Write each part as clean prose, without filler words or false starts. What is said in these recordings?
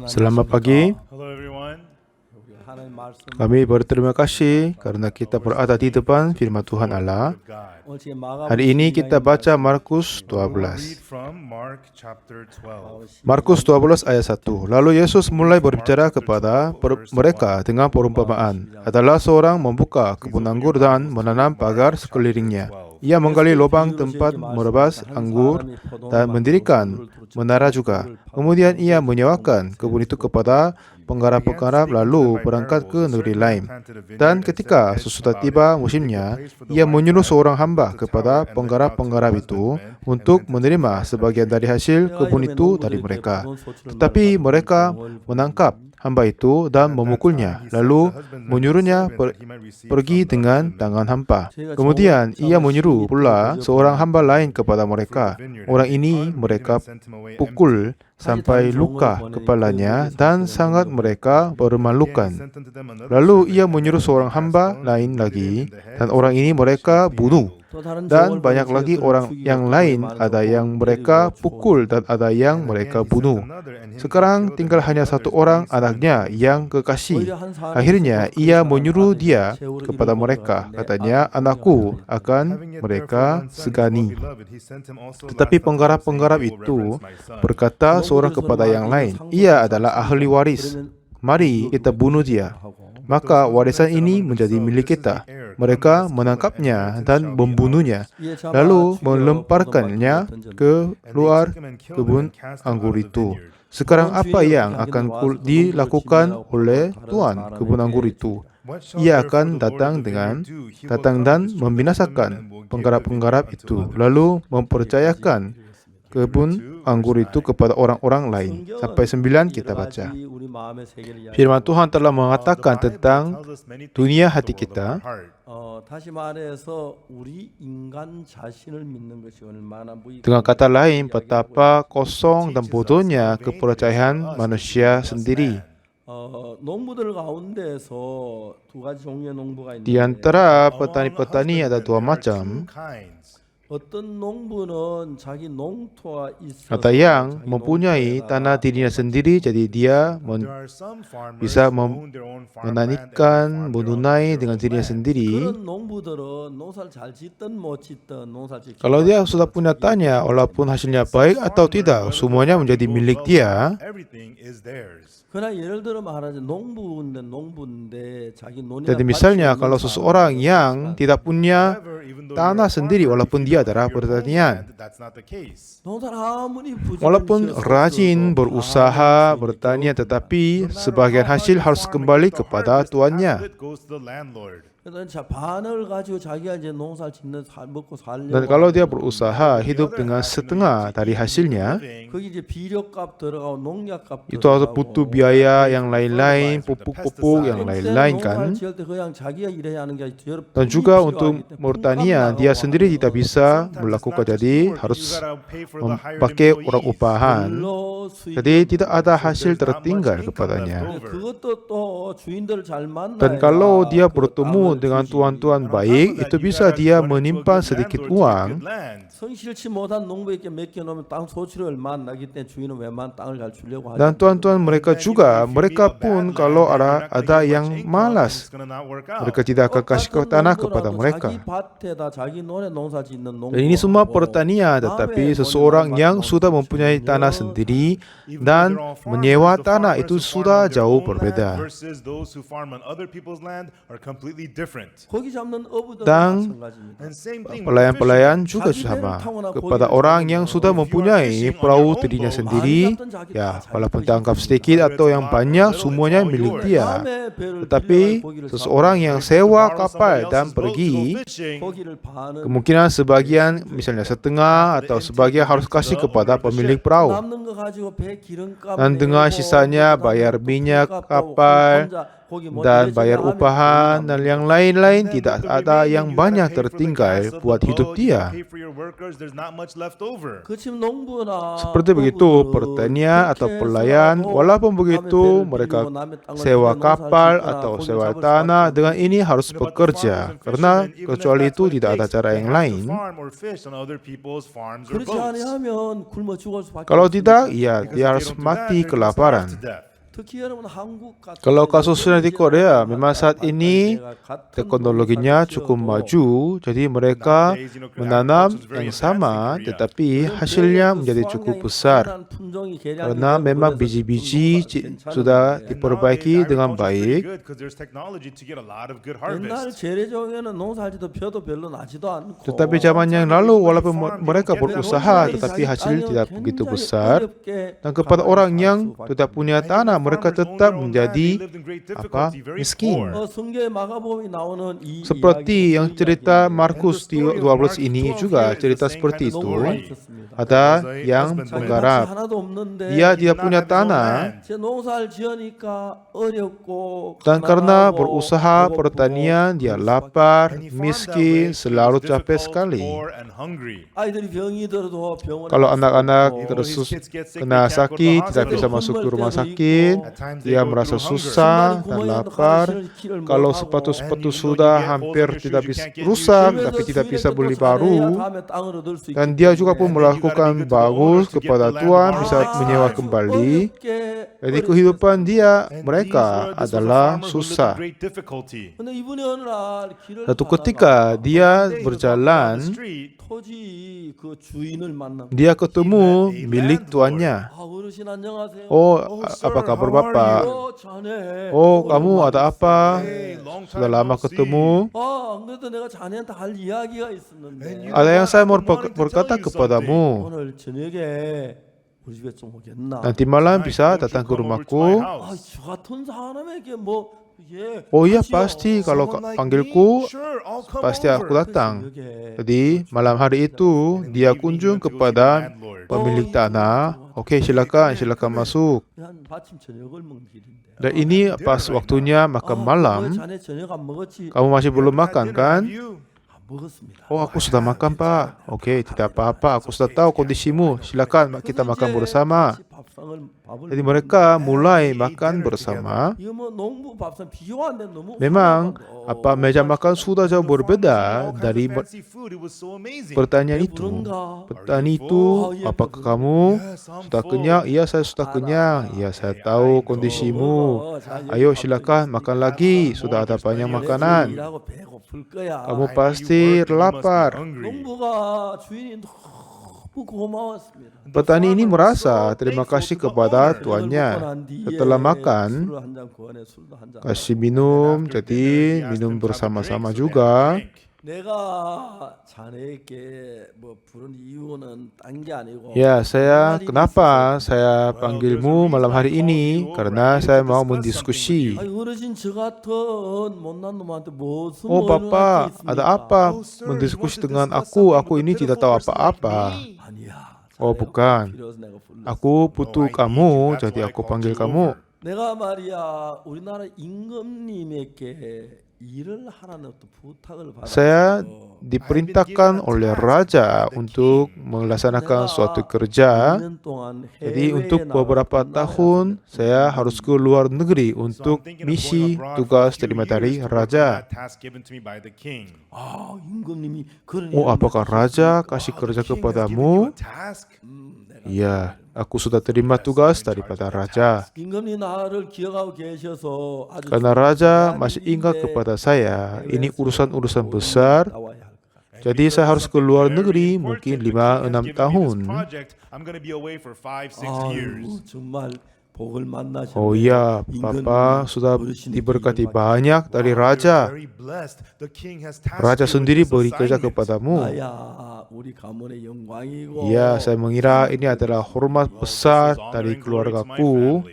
Selamat pagi. Hello everyone. Kami berterima kasih karena kita berada di depan firman Tuhan Allah. Hari ini kita baca Markus We'll read 12. from Mark chapter 12. Markus 12 ayat 1. Lalu Yesus mulai berbicara kepada mereka dengan perumpamaan. Adalah seorang membuka kebun anggur dan menanam pagar sekelilingnya. Ia menggali lubang tempat merebas anggur dan mendirikan menara juga. Kemudian ia menyewakan kebun itu kepada penggarap-penggarap lalu berangkat ke negeri lain. Dan ketika sesudah tiba musimnya, ia menyuruh seorang hamba kepada penggarap-penggarap itu untuk menerima sebagian dari hasil kebun itu dari mereka. Tetapi mereka menangkap hamba itu dan memukulnya, lalu menyuruhnya pergi dengan tangan hampa. Kemudian ia menyuruh pula seorang hamba lain kepada mereka. Orang ini mereka pukul sampai luka kepalanya dan sangat mereka bermalukan. Lalu ia menyuruh seorang hamba lain lagi, dan orang ini mereka bunuh. Dan banyak lagi orang yang lain, ada yang mereka pukul dan ada yang mereka bunuh. Sekarang tinggal hanya satu orang anaknya yang kekasih. Akhirnya ia menyuruh dia kepada mereka. Katanya, anakku akan mereka segani. Tetapi penggarap-penggarap itu berkata seorang kepada yang lain, ia adalah ahli waris. Mari kita bunuh dia. Maka warisan ini menjadi milik kita. Mereka menangkapnya dan membunuhnya, lalu melemparkannya ke luar kebun anggur itu. Sekarang apa yang akan dilakukan oleh tuan kebun anggur itu? Ia akan datang dan membinasakan penggarap-penggarap itu, lalu mempercayakan kebun anggur itu kepada orang-orang lain. Sampai 9 kita baca. Firman Tuhan telah mengatakan tentang dunia hati kita. Dengan kata lain, betapa kosong dan bodohnya kepercayaan manusia sendiri. Di antara petani-petani ada dua macam. Ada yang mempunyai tanah dirinya sendiri, jadi dia bisa menanamkan, menunai dengan dirinya sendiri. Kalau dia sudah punya tanah, walaupun hasilnya baik atau tidak, semuanya menjadi milik dia. Jadi misalnya kalau seseorang yang tidak punya tanah sendiri walaupun dia adalah pertanian, walaupun rajin berusaha bertanian, tetapi sebagian hasil harus kembali kepada tuannya. Dan kalau dia berusaha hidup dengan setengah dari hasilnya, itu harus butuh biaya yang lain-lain, pupuk-pupuk yang lain-lain kan. Dan juga untuk pertanian, dia sendiri tidak bisa melakukan, jadi harus memakai orang upahan. Jadi tidak ada hasil tertinggal kepadanya. Dan kalau dia bertemu dengan tuan-tuan baik, itu bisa dia menyimpan sedikit uang. Dan tuan-tuan mereka juga, mereka pun kalau ada yang malas, mereka tidak akan kasih ke tanah kepada mereka. Dan ini semua pertanian, tetapi seseorang yang sudah mempunyai tanah sendiri dan menyewa tanah itu sudah jauh berbeda. Dan pelayan-pelayan juga sama. Kepada orang yang sudah mempunyai perahu dirinya sendiri, ya walaupun dianggap sedikit atau yang banyak, semuanya milik dia. Tetapi seseorang yang sewa kapal dan pergi, kemungkinan sebagian, misalnya setengah atau sebagian harus kasih kepada pemilik perahu. Dan dengan sisanya bayar minyak kapal dan bayar upahan dan yang lain-lain, tidak ada yang banyak tertinggal buat hidup dia. Seperti begitu pertanian atau pelayan, walaupun begitu mereka sewa kapal atau sewa tanah, dengan ini harus bekerja karena kecuali itu tidak ada cara yang lain. 그렇지 않으면 굶어 죽을 수밖에 Kalau 없습니다. tidak, dia harus mati kelaparan. 특히 여러분 한국 같은 Kalau kasusnya di Korea, memang saat ini teknologinya cukup maju, jadi mereka menanam yang sama, tetapi hasilnya menjadi cukup besar. Karena memang biji-biji sudah diperbaiki dengan baik. 옛날 재래종에는 농사지도 벼도 별로 나지도 않고 Tetapi zaman yang lalu, walaupun mereka berusaha, tetapi hasil tidak begitu besar. Dan kepada orang yang tidak punya tanah, mereka tetap menjadi miskin. 성경의 마가복음에 나오는 이 Seperti yang cerita Markus 12 ini juga cerita seperti itu. Ada yang penggarap, 하나도 없는데 dia tidak punya tanah, 제 농사를 지으니까 어렵고 dan karena 가난하고 berusaha 배고프고 pertanian, dia lapar, miskin, selalu capek sekali. 아이들이 병이 들어도 병원에 Kalau anak-anak 가서 terus kena sakit, tidak bisa masuk ke rumah sakit, dia merasa susah dan lapar. Kalau sepatu-sepatu sudah hampir tidak bisa rusak, tapi tidak bisa beli baru, dan dia juga pun melakukan bagus kepada Tuhan, bisa menyewa kembali. Jadi kehidupan mereka adalah susah. Satu ketika dia berjalan, 토지 그 주인을 만납니다. dia ketemu milik tuannya. 아, 어르신 안녕하세요. Oh, apa kabar Bapak? 자네. Oh, kamu ada apa? Sudah lama ketemu. 아, 안 그래도 내가 자네한테 할 이야기가 있었는데. Ada yang saya mau berkata kepadamu. 오늘 저녁에 우리 집에 좀 오겠나? Nanti malam bisa datang ke rumahku. 아, 저 같은 사람에게 뭐 예. Oh iya, pasti kalau panggilku, pasti aku datang. 저녁에 Jadi malam hari itu dia kunjung kepada pemilik tanah. Oke, silakan masuk. 한 마침 저녁을 먹는 길인데. Dan ini pas waktunya makan malam. 왜 자네 저녁 안 먹었지? Kamu masih belum makan kan? 안 먹었습니다. Oh, aku sudah makan, Pak. Oke, tidak apa-apa. Aku sudah tahu kondisimu. Silakan kita makan bersama. Jadi mereka mulai makan bersama. 이거 뭐 농부 밥상 비교가 안 돼. 너무 Memang 훌륭하다. meja makan sudah jauh berbeda dari pertanyaan itu. Petani itu, apakah kamu sudah kenyang? Iya, saya sudah kenyang. Iya, saya tahu kondisimu. Ayo silakan makan lagi. Sudah ada banyak makanan. 일하고 배고플 거야. Kamu pasti lapar. 농부가 주인이 너무 고마웠습니다. Petani ini merasa terima kasih kepada tuannya. Setelah makan, kasih minum, jadi minum bersama-sama juga. 내가 자네에게 뭐 부른 이유는 딴 게 아니고 Ya, kenapa saya panggilmu malam hari ini? Karena saya mau mendiskusi. 아니, 어르신 저 같은 못난 놈한테 무슨 Oh, 어른한테 Bapak, 있습니까? ada apa mendiskusi dengan aku? Aku ini tidak tahu apa-apa. 아니야. Oh, bukan. 그래서 내가 불렀어. Aku butuh kamu, jadi aku panggil kamu. 내가 말이야 우리나라 임금님에게 일을 하라는 어떤 부탁을 Saya 받았어. diperintahkan oleh raja untuk melaksanakan suatu kerja. 2년 동안 Jadi 해외에 untuk 나가서 beberapa tahun saya harus ke luar negeri untuk misi tugas terima dari raja. 아, 임금님이 그런 Oh, 일을 apakah raja kasih kerja kepadamu? 내가 Iya, aku sudah terima tugas daripada raja. 임금님 나를 기억하고 계셔서 아주 Karena raja masih ingat kepada saya, ini urusan-urusan besar. 나와야 할 것 같아. Jadi saya harus ke luar negeri mungkin 5-6 tahun. 아유, 정말 복을 만나셨네. Oh iya, Papa sudah diberkati banyak dari raja. Raja sendiri beri kerja kepadamu. 아야, 우리 가문의 영광이고. Iya, saya mengira ini adalah hormat besar dari keluargaku.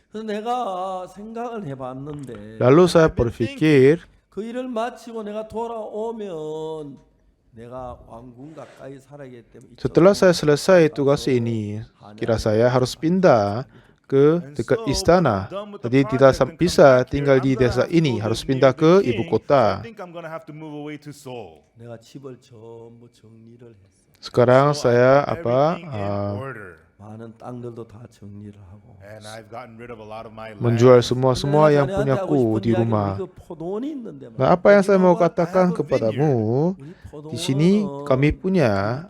그래서 내가 생각을 해봤는데 Lalu saya berpikir, 그 일을 마치고 내가 돌아오면 내가 왕궁 가까이 살아야기 때문에 setelah saya selesai tugas ini, kira saya harus pindah ke dekat istana. Jadi tidak bisa tinggal di desa ini, harus pindah ke ibu kota. I think I'm gonna have to move away to Seoul. 내가 집을 전부 정리를 했어. Sekarang So I saya put everything in uh, order. 많은 땅들도 다 정리를 하고. And I've gotten rid of a lot of my land. menjual semua yang punyaku di rumah. Nah, apa yang saya mau katakan kepadamu, di sini kami punya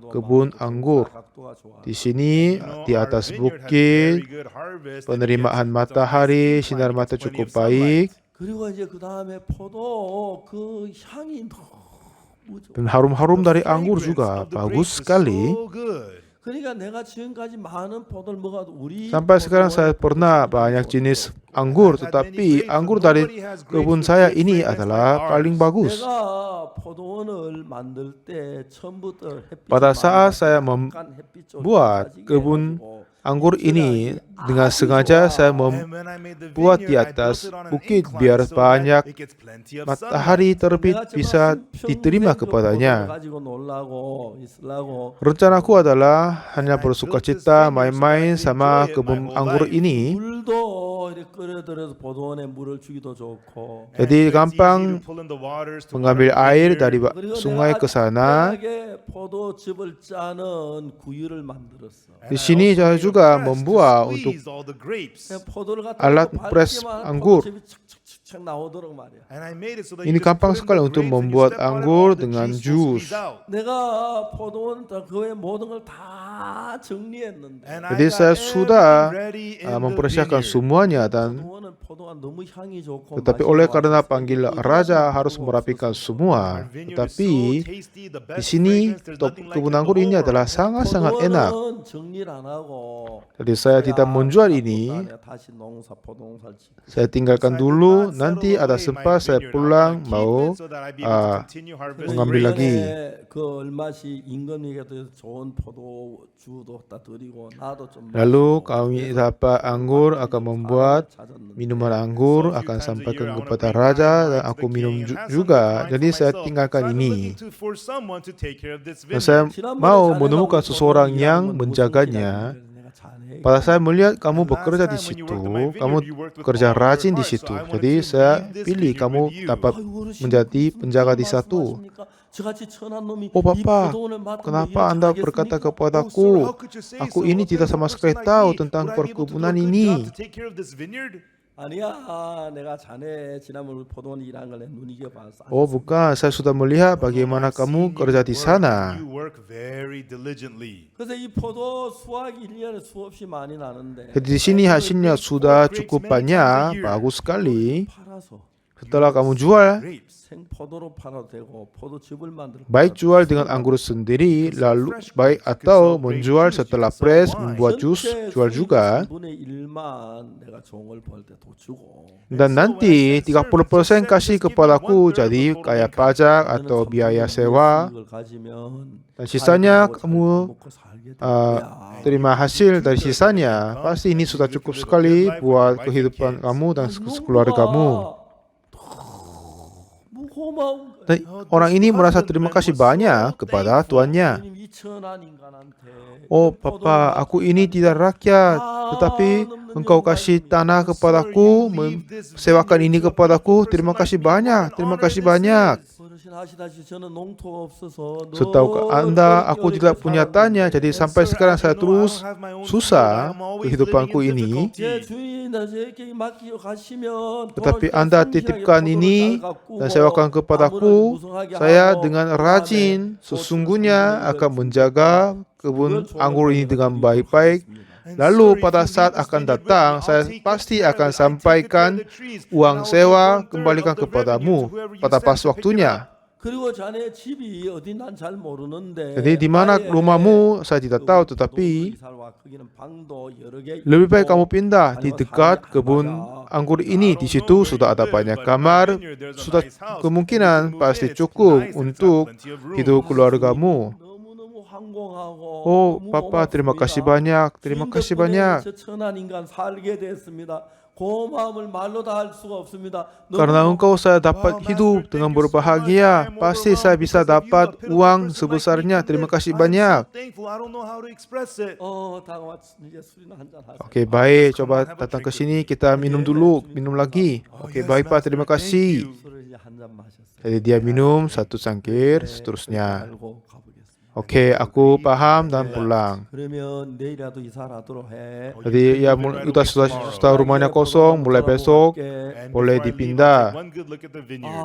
kebun anggur. Di sini di atas bukit, penerimaan matahari, sinar mata cukup baik, 그리고 이제 그 다음에 포도 그 향이 너무 좋아. dan harum-harum dari anggur juga bagus sekali. 그러니까 내가 지금까지 많은 포도를 먹어도 우리 Sampai sekarang saya pernah banyak jenis anggur, tetapi anggur dari kebun saya ini adalah paling bagus. 내가 포도원을 만들 때 처음부터 Pada saat saya membuat kebun anggur ini, dengan sengaja saya membuat di atas bukit biar banyak matahari terbit bisa diterima kepadanya. Rencanaku adalah hanya bersukacita main-main sama kebun anggur ini. Jadi gampang mengambil air dari sungai ke sana. Di sini saya juga membuat untuk alat pres anggur. Ini gampang sekali untuk membuat anggur dengan jus. Jadi saya sudah mempersiapkan semuanya, dan tetapi oleh karena panggil raja harus merapikan semua. Tetapi di sini kebun anggur ini adalah sangat-sangat enak. Jadi saya tidak menjual ini. Saya tinggalkan dulu. Nanti ada sempat saya pulang mau mengambil lagi. Lalu kami dapat anggur, akan membuat minuman anggur, akan sampaikan kepada raja, dan aku minum juga. Jadi saya tinggalkan ini. Dan saya mau menemukan seseorang yang menjaganya. Pada saya melihat kamu bekerja di situ, kamu kerja rajin di situ. Jadi saya pilih kamu dapat menjadi penjaga di satu. Oh Bapak, kenapa Anda berkata kepadaku, aku ini tidak sama sekali tahu tentang perkebunan ini. Oh bukan, saya sudah melihat bagaimana kamu kerja di sana. Jadi di sini hasilnya sudah cukup banyak, bagus sekali. Setelah kamu jual, baik jual dengan anggur sendiri, lalu baik atau menjual setelah press, membuat jus, jual juga. Dan nanti 30% kasih kepadaku jadi kayak pajak atau biaya sewa. Dan sisanya kamu terima hasil dari sisanya. Pasti ini sudah cukup sekali buat kehidupan kamu dan keluargamu. Dan orang ini merasa terima kasih banyak kepada tuannya. Oh Papa, aku ini tidak rakyat, tetapi engkau kasih tanah kepadaku, sewakan ini kepadaku, terima kasih banyak, terima kasih banyak. Setahu Anda, aku tidak punya tanah, jadi sampai sekarang saya terus susah kehidupanku ini. Tetapi Anda titipkan ini dan sewakan kepadaku, saya dengan rajin sesungguhnya akan menjaga kebun anggur ini dengan baik-baik. Lalu pada saat akan datang, saya pasti akan sampaikan uang sewa kembalikan kepadamu pada pas waktunya. Jadi di mana rumahmu saya tidak tahu, tetapi lebih baik kamu pindah di dekat kebun anggur ini. Di situ sudah ada banyak kamar, sudah kemungkinan pasti cukup untuk hidup keluargamu. 상공하고 Oh, 너무 Papa, terima 고맙습니다. kasih banyak. Terima 주님 kasih 덕분에 banyak. 저 천한 인간 살게 됐습니다. 고마움을 말로 다 할 수가 없습니다. 너무 Karena engkau saya Wow, dapat Master, hidup thank dengan you so much. I berbahagia. am Pasti saya overwhelmed bisa because of you, dapat a pitiful uang person like sebesarnya. me Terima can kasih live. I am banyak. so thankful. I don't know how to express it. 다가와 이제 술이나 한잔 하세요. Oke, baik. Come Coba on, have a datang drink ke with sini. me. Kita minum dulu. Minum lagi. Oh, Oke, yes, baik Pak. Master, Terima thank kasih. you. 술을 이제 한 잔 마셨어요. Jadi dia minum satu cangkir, 네, seterusnya. 알고 가보겠습니다. Oke, aku paham dan pulang. 그러면 내일이라도 이사를 하도록 해. Jadi ya kita sudah rumahnya kosong, mulai besok And boleh before I leave, I'll dipindah. take one good look at the vineyard.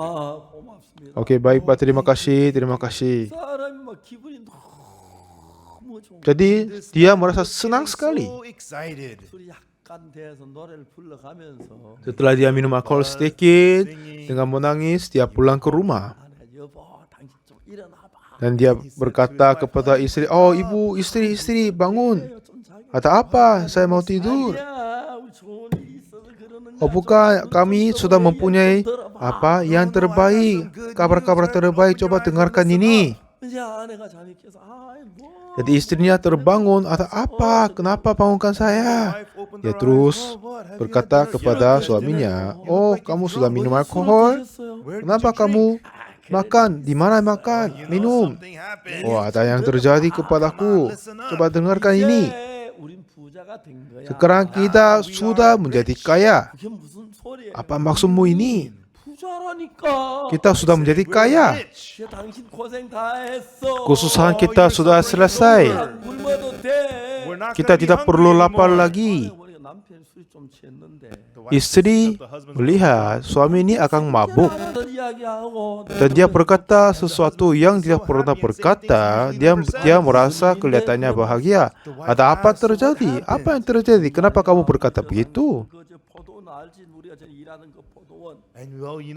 고맙습니다. Oke, baik Pak. Terima kasih. Terima kasih. 사람이 막 기분이 너무 좋은 Jadi This dia man merasa was senang getting sekali. so excited. 술이 약간 돼서 노래를 불러가면서 Setelah dia minum alkohol sedikit, dengan menangis dia pulang ke rumah. 아내 여보 당신 좀 일어나봐. Dan dia berkata kepada istri, "Oh, ibu, istri, bangun. 좀 자기. Ada apa? Saya mau tidur." 아니야, 우리 좋은 일이 있어서 그러는 Oh, 거야. bukan, 좀 kami 눈 sudah 떠보고 mempunyai 얘기 좀 들어봐. apa yang terbaik. Kabar-kabar terbaik, coba dengarkan ini. 이제 아내가 잠이 깨서 아이 뭐. Jadi istrinya terbangun, ada apa? Kenapa bangunkan saya? Dia terus berkata kepada suaminya, "Oh, kamu sudah minum alkohol? Kenapa kamu makan? Di mana makan? Minum? Oh, ada yang terjadi kepadaku. Coba dengarkan ini. 우린 부자가 된 거야. Sekarang kita sudah menjadi kaya. 그게 무슨 소리야? Apa maksudmu ini? 부자라니까. Kita sudah menjadi kaya. 이제 당신 고생 다 했어. Kesusahan kita sudah selesai. 굶어도 돼. Kita tidak perlu lapar lagi." 우리 남편이 술이 좀 취했는데. Istri melihat suami ini akan mabuk. 하던 이야기하고 Dan dia berkata sesuatu yang tidak pernah berkata. Dia merasa kelihatannya bahagia. Ada apa terjadi? Apa yang terjadi? Kenapa kamu berkata begitu? 그저 포도원 알지? 우리가 저 일하는 그 포도원.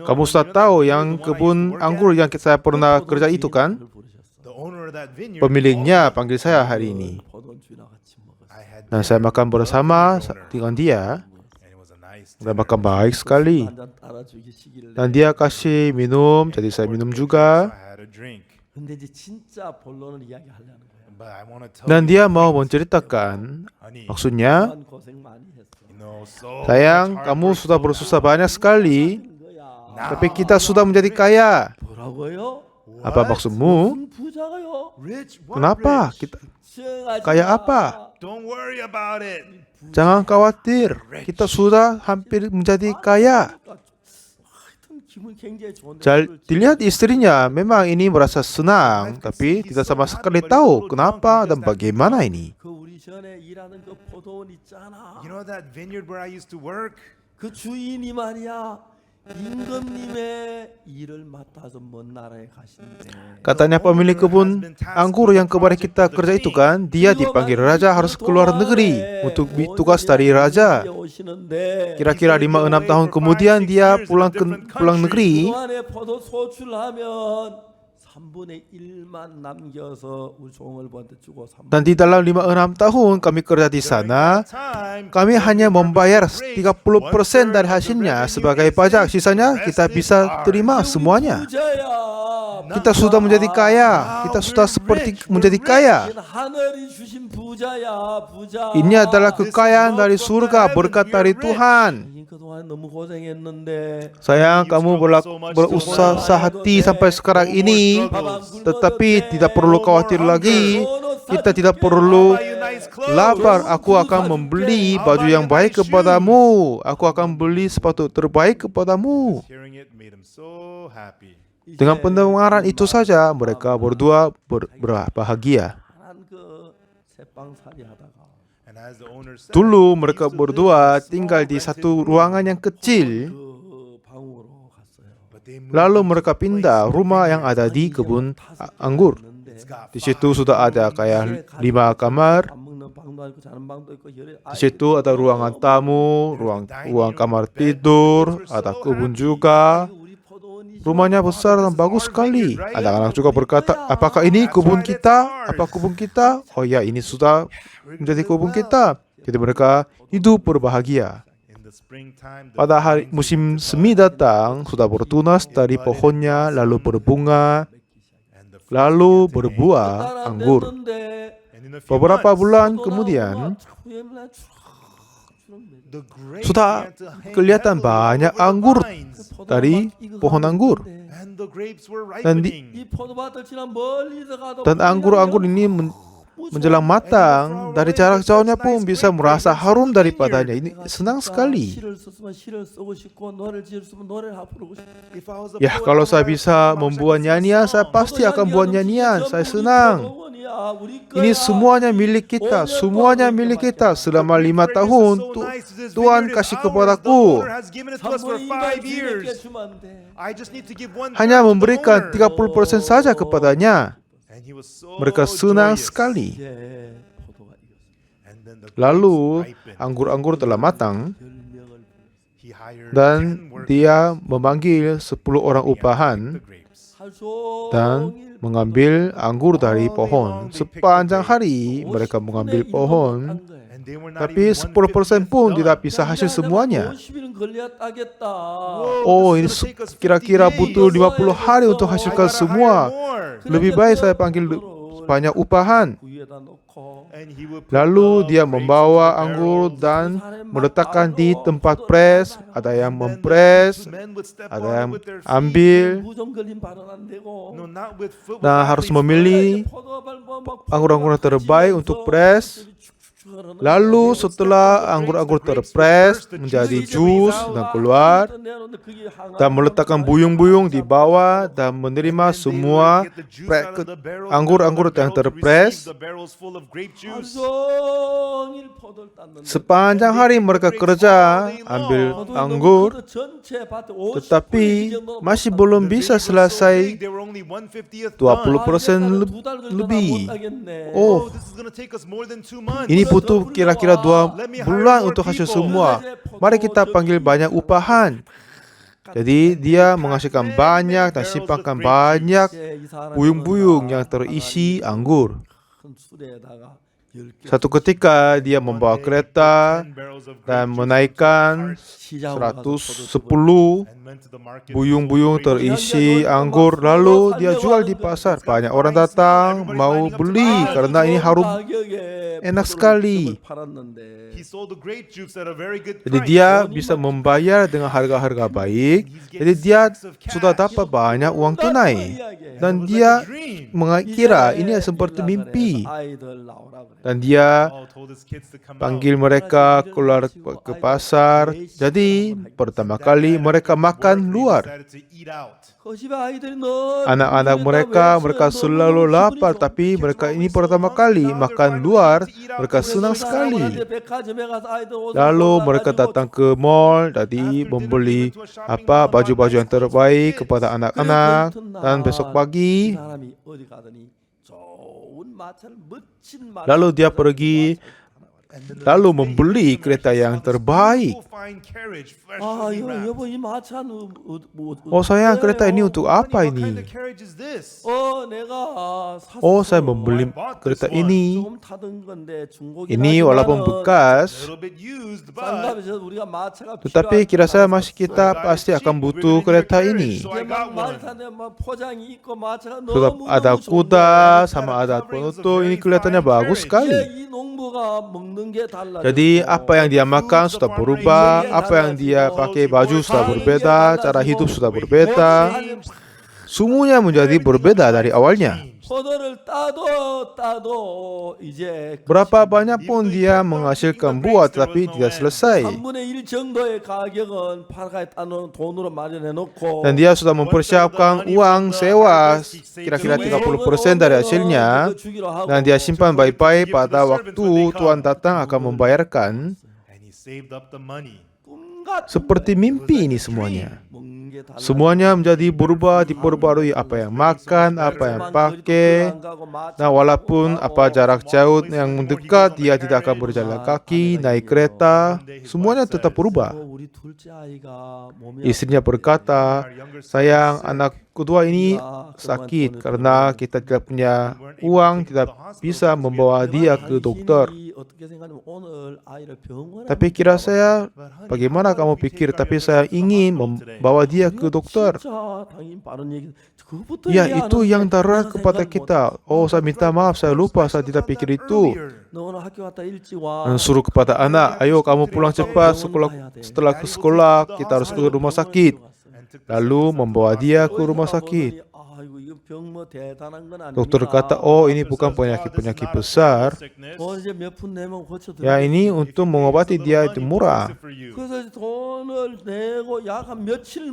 Kamu sudah tahu yang kebun anggur yang saya pernah kerja itu kan? 그걸 부르셨어. The owner of that vineyard Pemiliknya panggil saya hari ini. 포도원 주인하고 같이 먹었어. I had Dan saya makan bersama dengan dia. and it was a nice Dan makan baik sekali. 한잔 따라주기 시기를. Dan dia kasih minum, jadi saya minum so juga. I had a drink. 근데 이제 진짜 본론은 이야기하려는 거야. But I want to tell Dan you, dia mau menceritakan, honey, maksudnya, 그동안 고생 많이 했어. you know, so sayang, much hard kamu work, sudah so bersusah now banyak sekali, 거야. tapi kita sudah menjadi kaya. 뭐라고요? Apa maksudmu? 무슨 부자가요? Rich? What Kenapa? rich? Kita 걱정하지 Kayak 마. apa? Don't worry about it. jangan khawatir, kita sudah hampir menjadi kaya. 하여튼 기분 굉장히 좋은데. 잘 dilihat istrinya, memang ini merasa senang, tapi tidak sama sekali tahu kenapa dan bagaimana ini. 그 우리 전에 일하는 그 포도원 있잖아. You know that vineyard where I used to work? 그 주인이 말이야. 임금님의 일을 맡아서 먼 나라에 가신대. Katanya pemilik kebun anggur yang kemarin kita kerja itu kan, dia dipanggil raja harus keluar negeri untuk tugas dari raja. Kira-kira 5-6 tahun kemudian dia pulang negeri. 그동안에 포도 소출하면 3분의 1만 남겨서 우리 종업원한테 주고 3분의 Dan di dalam 5-6 tahun kami kerja di sana, kami hanya membayar 30% dari hasilnya sebagai pajak. Sisanya kita bisa terima semuanya. Kita sudah menjadi kaya. Kita sudah seperti menjadi kaya. 하늘이 주신 부자야, 부자. Ini adalah kekayaan dari surga, berkat dari Tuhan. 그동안 너무 고생했는데 Sayang, kamu berusaha hati sampai sekarang ini, tetapi tidak perlu khawatir lagi. Kita tidak perlu lapar. Aku akan membeli baju yang baik kepadamu. Aku akan beli sepatu terbaik kepadamu. Hearing it made him so happy. Dengan pendengaran itu saja, mereka berdua berbahagia. 그 새빵살이 하다가 And as the owner said, Dulu mereka berdua tinggal di satu ruangan yang kecil. 그 방으로 갔어요. but they moved Lalu mereka pindah rumah yang ada di kebun anggur. It's got Di situ sudah ada kayak 5 kamar. 밥 먹는 방도 있고 자는 방도 있고 여러 Di situ ada ruangan tamu, ruang kamar tidur, ada kebun juga. 우리 포도원이 Rumahnya besar dan bagus sekali. Anak-anak juga berkata, apakah ini kebun kita? Apa kebun kita? Oh ya, ini sudah menjadi kebun kita. Jadi mereka hidup berbahagia. in the springtime. The Pada hari musim semi datang, sudah bertunas dari pohonnya, lalu berbunga. and the lalu berbuah anggur. And in a few Beberapa months, bulan kemudian the grapes sudah began to hang kelihatan heavily banyak over the anggur vines, dari pohon anggur. and the grapes were Dan ripening. 이 포도밭을 지나 멀리 들어가도 Dan anggur-anggur ini menjelang matang, dari jarak jauhnya pun bisa merasa harum daripadanya. Ini senang sekali. 시를 썼으면 시를 쓰고 싶고 노래를 지었으면 노래를 부르고 싶고 If I was a Ya, poet, kalau I saya would bisa write membuat songs, nyanyian, saya pasti akan buat nyanyian. Saya senang. Ini semuanya milik kita, semuanya milik kita. Selama 5 tahun, Tuhan kasih kepadaku. Hanya memberikan 30% saja kepadanya. Mereka senang sekali. Lalu, anggur-anggur telah matang, dan dia memanggil 10 orang upahan dan mengambil anggur dari pohon. Sepanjang hari mereka mengambil pohon, tapi 10% pun tidak bisa hasil semuanya. Oh, ini kira-kira butuh 50 hari untuk hasilkan semua. Lebih baik saya panggil banyak upahan. Lalu dia membawa anggur dan meletakkan di tempat pres. Ada yang mempres, ada yang ambil. Nah, harus memilih anggur-anggur yang terbaik untuk pres. Lalu setelah anggur-anggur terpres menjadi jus dan keluar, dan meletakkan buyung-buyung di bawah dan menerima semua anggur-anggur yang terpres. Sepanjang hari mereka kerja ambil anggur, tetapi masih belum bisa selesai 20% lebih. Oh, ini butuh kira-kira 2 bulan untuk hasil semua. Mari kita panggil banyak upahan. Jadi dia menghasilkan banyak dan simpankan banyak buyung-buyung yang terisi anggur. Satu ketika dia membawa kereta dan menaikkan 110 buyung-buyung terisi anggur, lalu dia jual di pasar. Banyak orang datang mau beli karena ini harum enak sekali. Jadi dia bisa membayar dengan harga-harga baik. Jadi dia sudah dapat banyak uang tunai. Dan dia mengira ini seperti mimpi. Dan dia panggil mereka keluar ke pasar. Jadi pertama kali mereka makan luar. Anak-anak mereka selalu lapar, tapi mereka ini pertama kali makan luar, mereka senang sekali. Lalu mereka datang ke mall, tadi membeli baju-baju yang terbaik kepada anak-anak, dan besok pagi lalu dia pergi lalu membeli kereta yang terbaik. Oh sayang, kereta ini untuk apa ini? Oh, saya membeli kereta ini. Ini walaupun bekas, tetapi kira saya kita pasti akan butuh kereta ini. Sudah ada kuda sama ada penutup, ini kelihatannya bagus sekali. Jadi apa yang dia makan sudah berubah, apa yang dia pakai baju sudah berbeda, cara hidup sudah berbeda. Semuanya menjadi berbeda dari awalnya. Berapa banyak pun dia menghasilkan buah tetapi tidak selesai. Dan dia sudah mempersiapkan uang sewa kira-kira 30% dari hasilnya. Dan dia simpan baik-baik, pada waktu Tuhan datang akan membayarkan. Seperti mimpi ini semuanya. Semuanya menjadi berubah, diperbarui apa yang makan, apa yang pakai. Nah, walaupun apa jarak jauh yang mendekat, dia tidak akan berjalan kaki, naik kereta. Semuanya tetap berubah. Istrinya berkata, sayang, kedua ini sakit karena kita tidak punya uang, tidak bisa membawa dia ke dokter. Tapi kira saya, bagaimana kamu pikir? Tapi saya ingin membawa dia ke dokter. Ya, itu yang darurat kepada kita. Oh, saya minta maaf, saya lupa, saya tidak pikir itu. Suruh kepada anak, ayo kamu pulang cepat, setelah ke sekolah, kita harus ke rumah sakit. Lalu membawa dia ke rumah sakit. Dokter kata, oh ini bukan penyakit besar. Ya, ini untuk mengobati dia itu murah.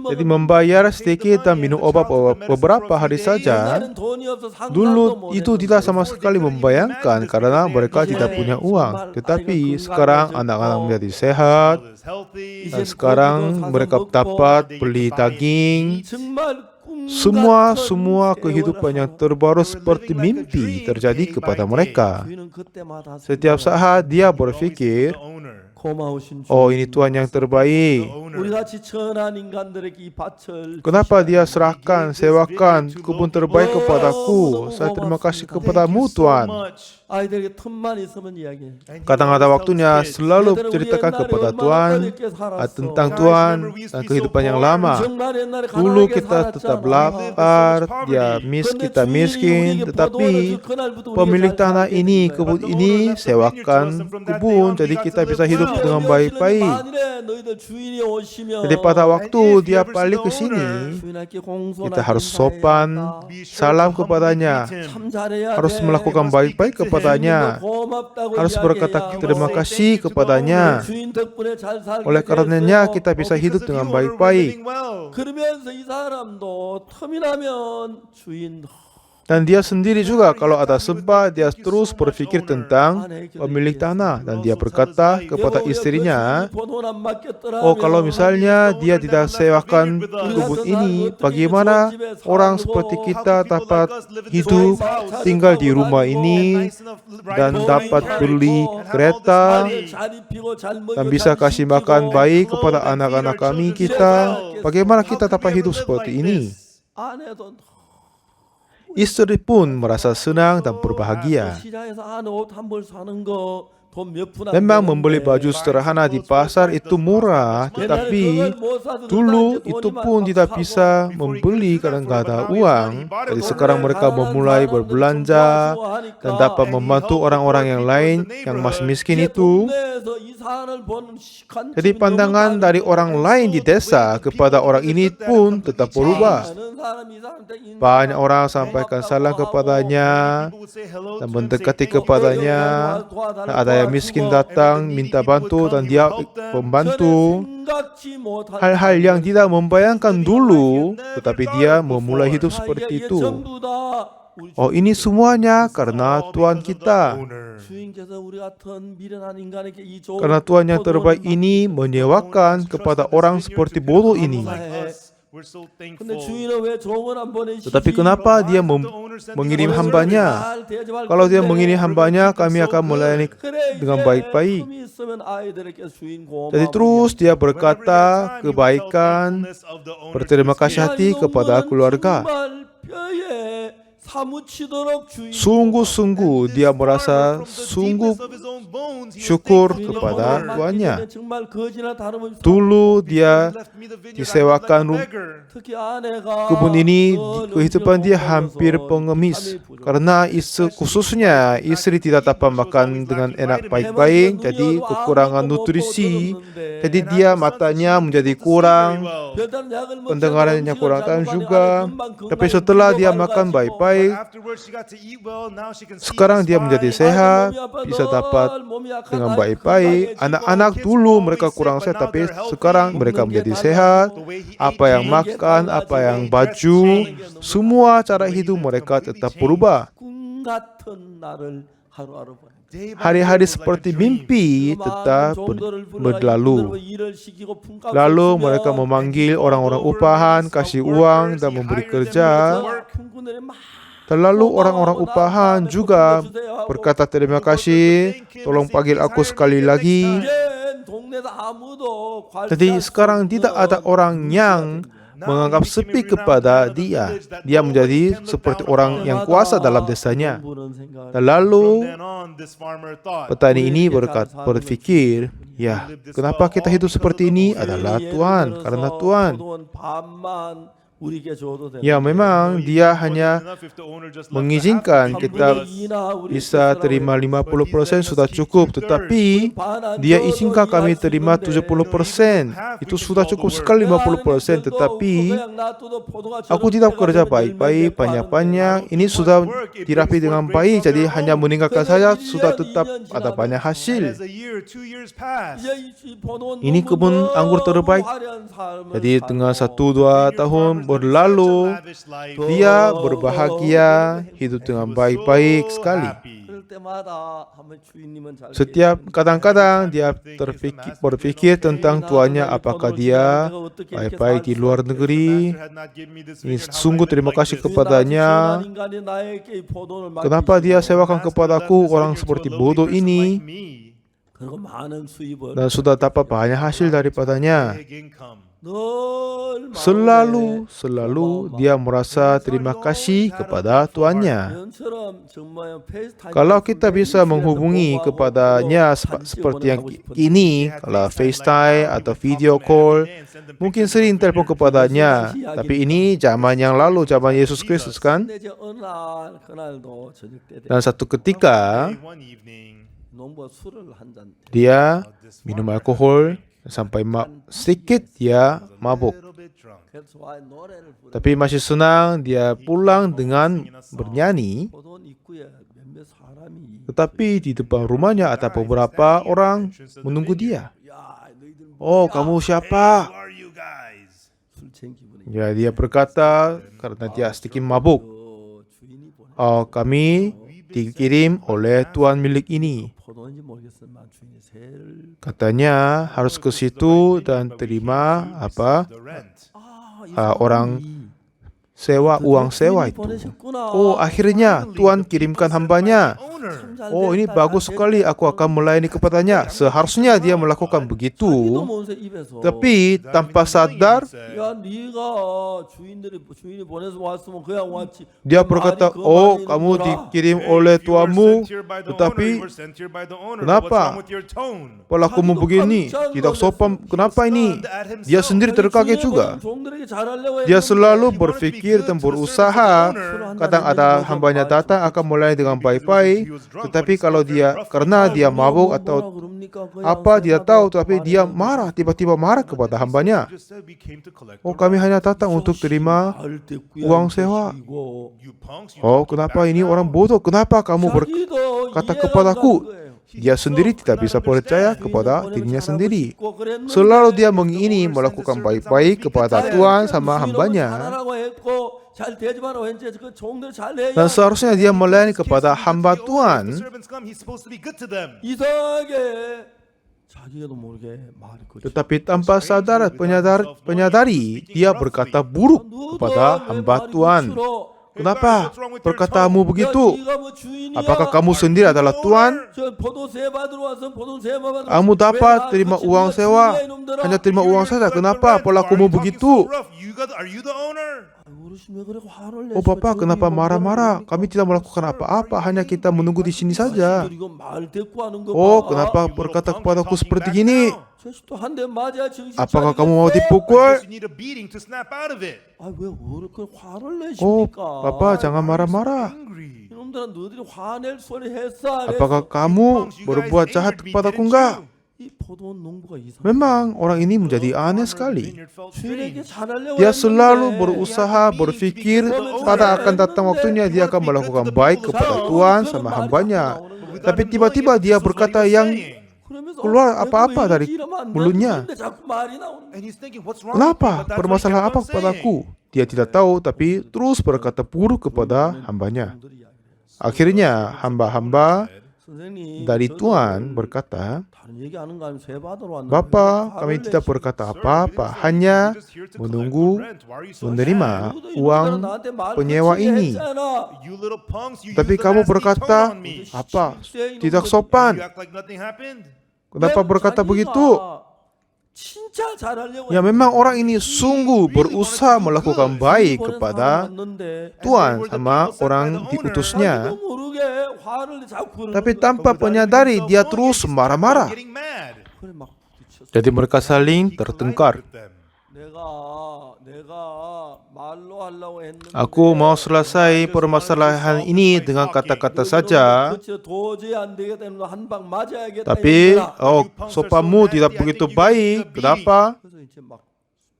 Jadi membayar sedikit dan minum obat beberapa hari saja. Dulu itu tidak sama sekali membayangkan karena mereka tidak punya uang. Tetapi sekarang anak-anak menjadi sehat. Dan sekarang mereka dapat beli daging. Semua kehidupan yang terbaru seperti mimpi terjadi kepada mereka. Setiap saat dia berpikir, oh ini Tuhan yang terbaik. Kenapa dia serahkan, sewakan kebun terbaik kepadaku? Saya terima kasih kepadamu Tuhan. Kadang ada waktunya selalu ceritakan kepada Tuhan tentang Tuhan dan kehidupan yang lama. Dulu kita tetap lapar, kita miskin, tetapi pemilik tanah ini, kebun ini, sewakan kebun, jadi kita bisa hidup dengan baik-baik. Jadi pada waktu dia balik ke sini, kita harus sopan, salam kepadanya, harus melakukan baik-baik kepadanya, harus berkata terima kasih kepadanya. Oleh karenanya kita bisa hidup dengan baik-baik. Dan dia sendiri juga kalau ada sempat dia terus berpikir tentang pemilik tanah. Dan dia berkata kepada istrinya, oh kalau misalnya dia tidak sewakan kebun ini, bagaimana orang seperti kita dapat hidup tinggal di rumah ini dan dapat beli kereta dan bisa kasih makan baik kepada anak-anak kami kita. Bagaimana kita dapat hidup seperti ini? Istri pun merasa senang dan berbahagia. Memang membeli baju sederhana di pasar itu murah, tetapi dulu itu pun tidak bisa membeli karena nggak ada uang. Jadi sekarang mereka memulai berbelanja dan dapat membantu orang-orang yang lain yang masih miskin itu. Jadi pandangan dari orang lain di desa kepada orang ini pun tetap berubah. Banyak orang sampaikan salam kepadanya dan mendekati kepadanya. Dan ada yang miskin datang minta bantu dan dia membantu. Hal-hal yang tidak membayangkan dulu, tetapi dia memulai hidup seperti itu. Oh, ini semuanya karena Tuhan kita. Karena Tuhan yang terbaik ini menyewakan kepada orang seperti bodoh ini. Tetapi kenapa dia mengirim hambanya? Kalau dia mengirim hambanya, kami akan melayani dengan baik-baik. Jadi terus dia berkata kebaikan, berterima kasih hati kepada keluarga. Sungguh-sungguh dia merasa sungguh syukur kepada Tuannya. Dulu dia disewakan kebun ini, kehidupan dia hampir pengemis. Karena khususnya istri tidak dapat makan dengan enak baik-baik, jadi kekurangan nutrisi. Jadi dia matanya menjadi kurang, pendengarannya kurang juga. Tapi setelah dia makan baik-baik, sekarang dia menjadi sehat, bisa dapat dengan baik-baik. Anak-anak dulu mereka kurang sehat, tapi sekarang mereka menjadi sehat. Apa yang makan, apa yang baju, semua cara hidup mereka tetap berubah. Hari-hari seperti mimpi tetap berlalu. Lalu mereka memanggil orang-orang upahan, kasih uang dan memberi kerja. Dan lalu orang-orang upahan juga berkata terima kasih, tolong panggil aku sekali lagi. Jadi sekarang tidak ada orang yang menganggap sepi kepada dia. Dia menjadi seperti orang yang kuasa dalam desanya. Dan lalu petani ini berpikir, ya, kenapa kita hidup seperti ini adalah Tuhan, karena Tuhan. Ya, memang dia hanya mengizinkan kita bisa terima 50% sudah cukup, tetapi dia izinkan kami terima 70%. Itu sudah cukup sekali 50%, tetapi aku tidak bekerja baik-baik, banyak-banyak. Ini sudah dirapi dengan baik, jadi hanya meninggalkan saya sudah tetap ada banyak hasil. Ini kebun anggur terbaik. Jadi dengan 1-2 tahun berlalu, dia berbahagia, hidup dengan baik-baik sekali. Setiap kadang-kadang dia berpikir tentang tuannya, apakah dia baik-baik di luar negeri. Ini sungguh terima kasih kepadanya. Kenapa dia sewakan kepadaku orang seperti bodoh ini, dan sudah dapat banyak hasil daripadanya. Selalu dia merasa terima kasih kepada tuannya. Kalau kita bisa menghubungi kepadanya seperti yang ini, kalau FaceTime atau video call, mungkin sering telepon kepadanya. Tapi ini zaman yang lalu, zaman Yesus Kristus kan? Dan satu ketika dia minum alkohol sampai sedikit dia mabuk. Tapi masih senang, dia pulang dengan bernyanyi. Tetapi di depan rumahnya ada beberapa orang menunggu dia. Oh, kamu siapa? Ya, dia berkata karena dia sedikit mabuk. Oh, kami dikirim oleh tuan milik ini. Katanya harus ke situ dan terima orang sewa, uang sewa itu. Oh, akhirnya Tuhan kirimkan hambanya. Oh, ini bagus sekali, aku akan melayani kepadanya. Seharusnya dia melakukan begitu, tapi tanpa sadar dia berkata, oh, kamu dikirim oleh tuanmu, tetapi kenapa pelakumu begini, tidak sopan, kenapa ini? Dia sendiri terkaget juga. Dia selalu berpikir dan berusaha. Kadang ada hambanya datang akan melayani dengan baik-baik, tetapi kalau karena dia mabuk atau apa dia tahu, tapi dia marah, tiba-tiba marah kepada hambanya. Oh, kami hanya datang untuk terima uang sewa. Oh, kenapa ini orang bodoh? Kenapa kamu berkata kepadaku? Dia sendiri tidak bisa percaya kepada dirinya sendiri. Selalu dia mengingini melakukan baik-baik kepada Tuhan sama hambanya. Dan seharusnya dia melayani kepada hamba Tuhan. Tetapi tanpa sadar penyadari, dia berkata buruk kepada hamba Tuhan. Kenapa perkataanmu begitu? Apakah kamu sendiri adalah Tuhan? Kamu dapat terima uang sewa, hanya terima uang saja. Kenapa pelakumu begitu? Oh, Bapak, kenapa marah-marah? Kami tidak melakukan apa-apa, hanya kita menunggu di sini saja. Oh, kenapa berkata kepadaku seperti gini? Apakah kamu mau dipukul? Oh, Bapak, jangan marah-marah. Apakah kamu berbuat jahat kepadaku enggak? Memang orang ini menjadi aneh sekali. Dia selalu berusaha berpikir pada akan datang waktunya dia akan melakukan baik kepada Tuhan sama hambanya. Tapi tiba-tiba dia berkata yang keluar apa-apa dari mulutnya. Kenapa? Permasalahan apa kepadaku? Dia tidak tahu, tapi terus berkata buruk kepada hambanya. Akhirnya hamba-hamba dari Tuhan berkata, Bapak, kami tidak berkata apa-apa, hanya menunggu menerima uang penyewa ini. Tapi kamu berkata, apa? Tidak sopan. Kenapa berkata begitu? 진짜 잘하려고 Ya memang orang ini sungguh berusaha melakukan baik kepada Tuhan sama orang diutusnya. 자기도 모르게 화를 자꾸 Tapi 그러는 거야. tanpa menyadari dia terus marah-marah. Getting mad. 그래 막 부딪혔어. Jadi mereka saling tertengkar. 내가 말로 하려고 했는데 Aku mau selesai permasalahan ini dengan kata-kata saja. 그치, 도저히 안 되겠다. 한방 맞아야겠다. Tapi 이러더라. sopanmu tidak begitu baik. Kenapa? 그래서 이제 막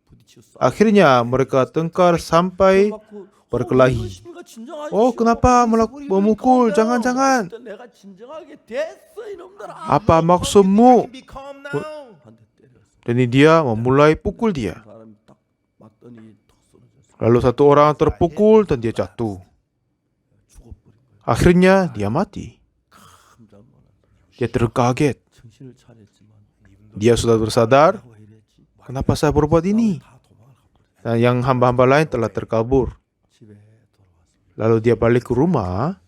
부딪혔어. Akhirnya mereka tengkar sampai berkelahi. Oh, kenapa memukul? Jangan-jangan. 내가 진정하게 됐어 이놈들아. Apa maksudmu? Be calm now. 한 대 때렸어. Dan dia memulai pukul dia. 사람이 딱 맞더니 턱 쓰러졌어. Lalu satu orang terpukul dan dia jatuh. 죽어버린 거야. Akhirnya dia mati. 깜짝 놀랐어. Dia terkaget. 정신을 차렸지만 Dia sudah bersadar, 왜 이랬지? kenapa saya berbuat ini? 다 도망을 가버렸어. Dan yang hamba-hamba lain telah terkabur. 집에 돌아왔어. Lalu dia balik ke rumah.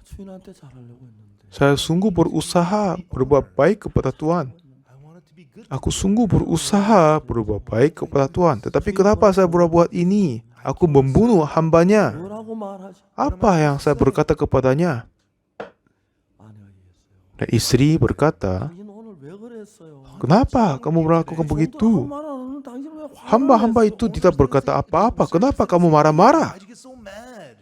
주인한테 잘하려고 했는데 Saya sungguh berusaha berbuat baik kepada Tuhan. I wanted to be good. Aku sungguh berusaha berbuat baik kepada Tuhan. Tetapi kenapa saya berbuat ini? Aku membunuh hambanya. 뭐라고 말하지? Apa yang saya berkata kepadanya? 아내가 얘기했어요. Dan istri berkata, 당신 오늘 왜 그랬어요? kenapa kamu melakukan begitu? Hamba-hamba itu tidak berkata apa-apa. Kenapa kamu marah-marah? Why'd you get so mad?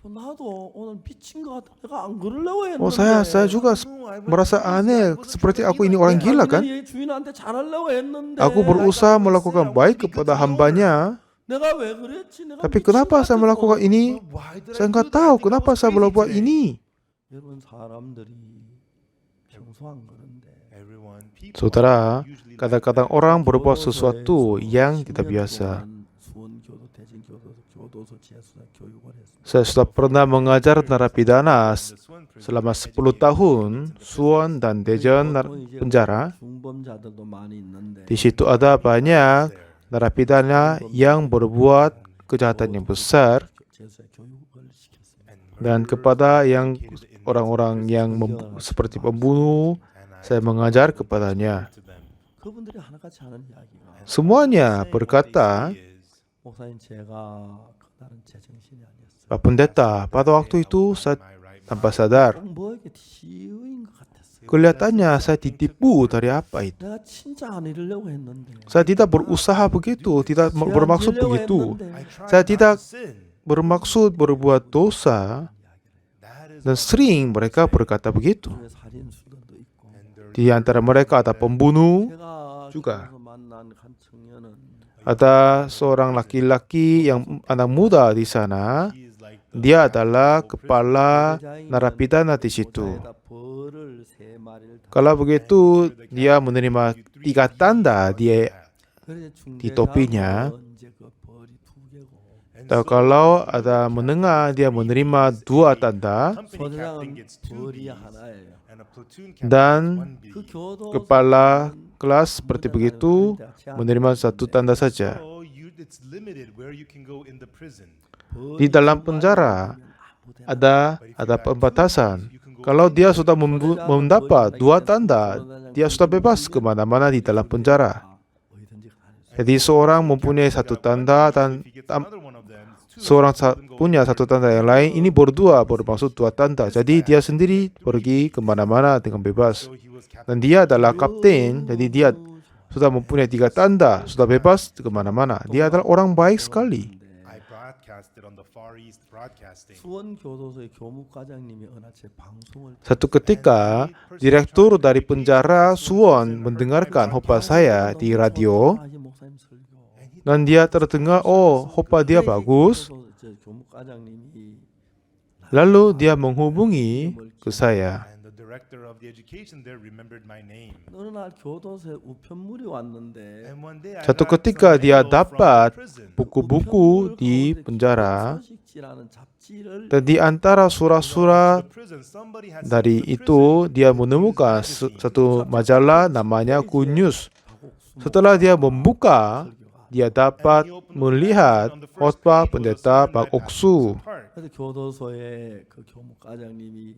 나도 오늘 미친 것 같아. 내가 안 그러려고 했는데. Oh, saya juga merasa aneh. Seperti aku ini orang gila kan? 당신이 주인한테 잘하려고 했는데. Aku berusaha melakukan baik kepada hambanya. 내가 왜 그랬지? 내가 Tapi 미친 kenapa 것 saya 같아서. melakukan ini? Why did Saya I nggak do that? tahu I think I kenapa was saya crazy berbuat today. ini. 여러분 사람들이 평소 안 그런데. Everyone, people Saudara, usually like kadang-kadang orang berbuat sesuatu yang tidak biasa. 수원교도 대진교도 교도소 재수사 교육을 했습니다. Saya sudah pernah mengajar narapidana this one person selama 10 tahun, Suwon dan Daejeon penjara. 중범자들도 많이 있는데 Di situ ada banyak narapidana yang berbuat kejahatan yang besar 재수사 교육을 시켰습니다. dan kepada yang orang-orang yang seperti pembunuh, saya mengajar kepadanya. 그분들이 하나같이 하는 이야기가 Semuanya berkata, 목사님 제가 그날은 제정신이 아니었어요. Pak Pendeta, pada waktu itu saya tanpa sadar. 꼭 뭐에게 시우인 것 같았어요. Kelihatannya saya ditipu dari apa itu. 내가 진짜 안 이러려고 했는데 Saya tidak berusaha begitu, tidak 죄 안 bermaksud 지으려고 begitu. 했는데 Saya tidak bermaksud berbuat dosa dan sering mereka berkata begitu. 중에 살인수들도 있고 Di antara mereka ada pembunuh, 제가 juga. 교도소 만난 한 청년은 ada seorang laki-laki yang anak muda di sana. Dia adalah kepala narapidana di situ. 모자에다 벌을 3마리를 다 Kalau begitu, dia menerima 3 tanda di di topinya. 이제 그 벌이 2개고 Dan kalau ada menengah, dia menerima 2 tanda. 소대장은 벌이 하나예요. Dan 그 교도 kepala kelas seperti begitu menerima 1 tanda saja. It's limited where you can go in the prison. Di dalam penjara ada pembatasan. Kalau dia sudah mendapat 2 tanda, dia sudah bebas kemana-mana di dalam penjara. Jadi seorang mempunyai 1 tanda dan seorang punya 1 tanda yang lain. Ini berdua bermaksud 2 tanda. Jadi dia sendiri pergi kemana-mana dengan bebas. Dan dia adalah kapten, jadi dia sudah mempunyai 3 tanda, sudah bebas kemana-mana. Dia adalah orang baik sekali. I broadcasted on the Far East Broadcasting. 수원 교도소의 교무과장님이 은하체 방송을 Satu ketika, direktur dari penjara Suwon mendengarkan khotbah saya di radio. 아, 이 목사님 설교. Dan dia terdengar, oh, khotbah dia bagus. 교무과장님이 Lalu dia menghubungi ke saya. And the director of the education there remembered my name. 어느 날 교도소에 우편물이 왔는데 And one day I Satu got ketika some dia mail from dapat the prison. buku-buku di penjara, 소식지라는 잡지를 dan di antara surat-surat The prison, somebody had dari sent to the itu, prison dia menemukan satu majalah namanya Good News. Setelah dia membuka, dia dapat melihat khotbah pendeta Pak Oksu. park. 그래서 교도소에 그 교무과장님이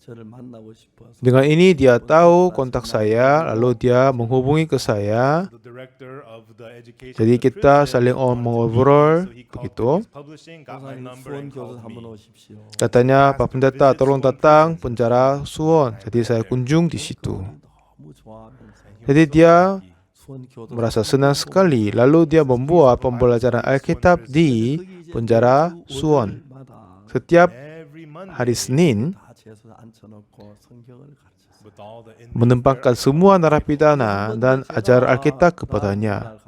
저를 만나고 싶어서 Dengan ini dia tahu kontak saya, lalu dia menghubungi ke saya. The director of the education Jadi of the kita prison saling wanted to mengobrol meet me, so he called begitu. Phoenix Publishing, got my 목사님 number 수원 and 교도 called 한번 me. 오십시오. Katanya, Pak Pendeta tolong datang penjara Suwon. Jadi saya kunjung di situ. 너무 좋아하면서 Jadi dia 수원 교도 merasa senang sekali. Lalu dia membuat pembelajaran Alkitab di penjara Suwon. Setiap Every Monday, hari Senin 다 제수 앉혀놓고 성경을 가르쳤어요. with all the inmates menempatkan semua narapidana dan ajar Alkitab kepadanya.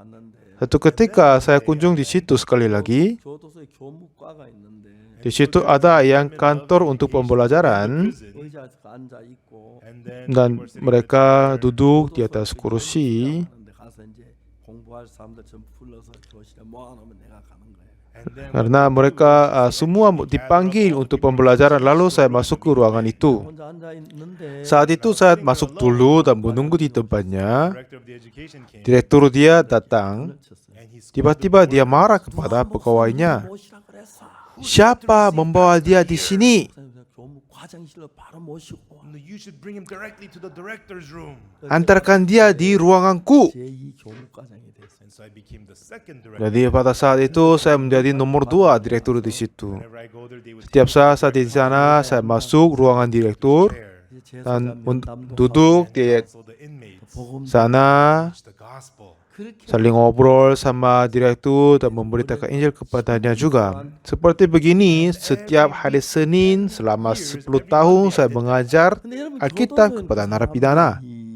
Satu ketika saya kunjung di situ sekali lagi. 교도소에 교무과가 있는데 Di situ ada yang kantor untuk pembelajaran 의자에 앉아 있고 and then dan people were sitting mereka duduk di atas kursi. 가서 이제 공부할 사람들 좀 불러서 교실에 모아놓으면 내가 가는 거예요. and then Karena mereka semua dipanggil untuk pembelajaran, lalu saya masuk ke ruangan itu. 혼자 앉아 있는데 Saat itu saya masuk dulu dan menunggu di tempatnya. director of the education came Direktur dia datang. 쳤어요. and he scolded Tiba-tiba dia marah kepada pegawainya. 모시라 그랬어. Siapa membawa dia di sini? 교무 과장실로 바로 모시고 "No, you should bring him directly to the director's room." Antarkan dia di ruanganku. 제2 교무과장이 됐어요. And so I became the second director. Jadi pada saat itu saya menjadi nomor 2 direktur di situ. Whenever I go there, they would Setiap saat saya di sana, saya masuk ruangan direktur share 이제 dan 제사장 duduk and di counsel the inmates, 복음 sana, teach the gospel. 그렇게 saling ngobrol sama direktur dan memberitakan Injil kepadanya juga. Seperti begini, setiap hari Senin selama 10 tahun saya mengajar 근데 여러분 Alkitab 교도소에 kepada 있는 narapidana. 사람들이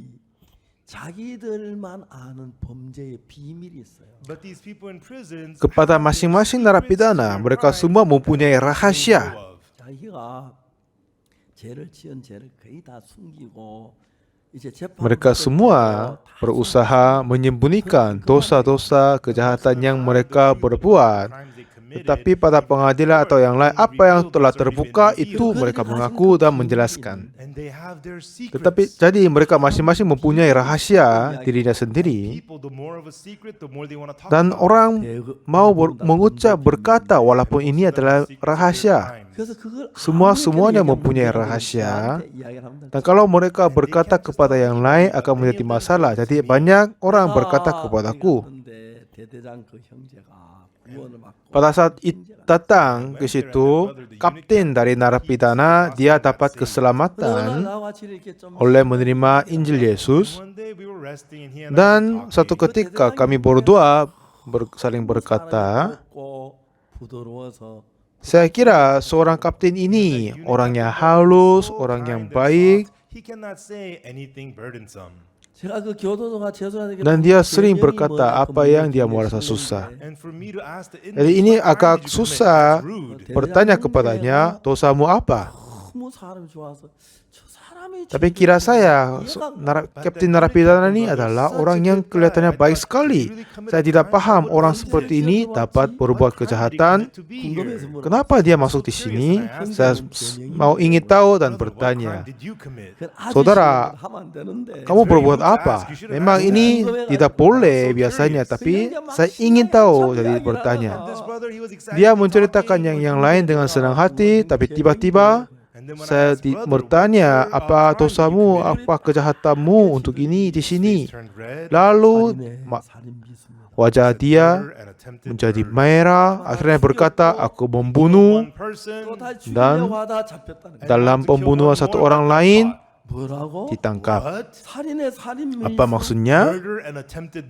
자기들만 아는 범죄의 비밀이 있어요. But these people in prisons Kepada have masing-masing secrets narapidana, to mereka crime semua that mempunyai they rahasia. know of. 자기가 죄를 지은 죄를 거의 다 숨기고 이제 재판 Mereka semua berusaha menyembunyikan dosa-dosa kejahatan yang mereka berbuat. Crimes they committed, Tetapi pada pengadilan atau yang lain, apa yang telah terbuka itu mereka mengaku dan menjelaskan. and they have their secrets. Tetapi jadi mereka masing-masing mempunyai rahasia dirinya sendiri. People, the more of a secret, the more they want to talk Dan about orang 대거- mau mengucap berkata walaupun ini adalah rahasia. 그래서 그걸 Semuanya 아무리 mempunyai 얘기하면 rahasia. 나한테 이야기를 하면 Dan kalau mereka berkata kepada yang lain akan menjadi masalah. Jadi banyak orang berkata kepadaku. 대대장 그 형제가 구원을 받고 Pada saat datang ke situ, kapten dari narapidana, dia dapat keselamatan 나와 같이 이렇게 좀 oleh menerima Injil Yesus. One day we were resting and he and I were Dan talking. satu ketika kami berdua saling berkata, 고 부드러워서 saya kira seorang kapten ini orangnya halus, orang yang baik, He cannot say anything burdensome. 제가 그 교도소가 재수하는 dan dia sering berkata apa yang dia merasa susah. And for me to ask the Jadi inmates, ini "What crime agak did you commit?" susah That's rude. bertanya kepadanya, dosamu apa? 너무 사람이 좋아서 저 사람이 Tapi kira saya, kapten narapidana ini adalah orang yang kelihatannya baik sekali. Saya tidak paham orang seperti ini dapat berbuat kejahatan. Kenapa dia masuk di sini? Saya mau ingin tahu dan bertanya. Saudara, kamu berbuat apa? Memang ini tidak boleh biasanya, tapi saya ingin tahu, jadi bertanya. Dia menceritakan yang lain dengan senang hati, tapi tiba-tiba saya bertanya, apa dosamu, apa kejahatanmu untuk ini di sini? Lalu wajah dia menjadi merah, akhirnya berkata, aku membunuh, dan dalam pembunuhan satu orang lain ditangkap. Apa maksudnya?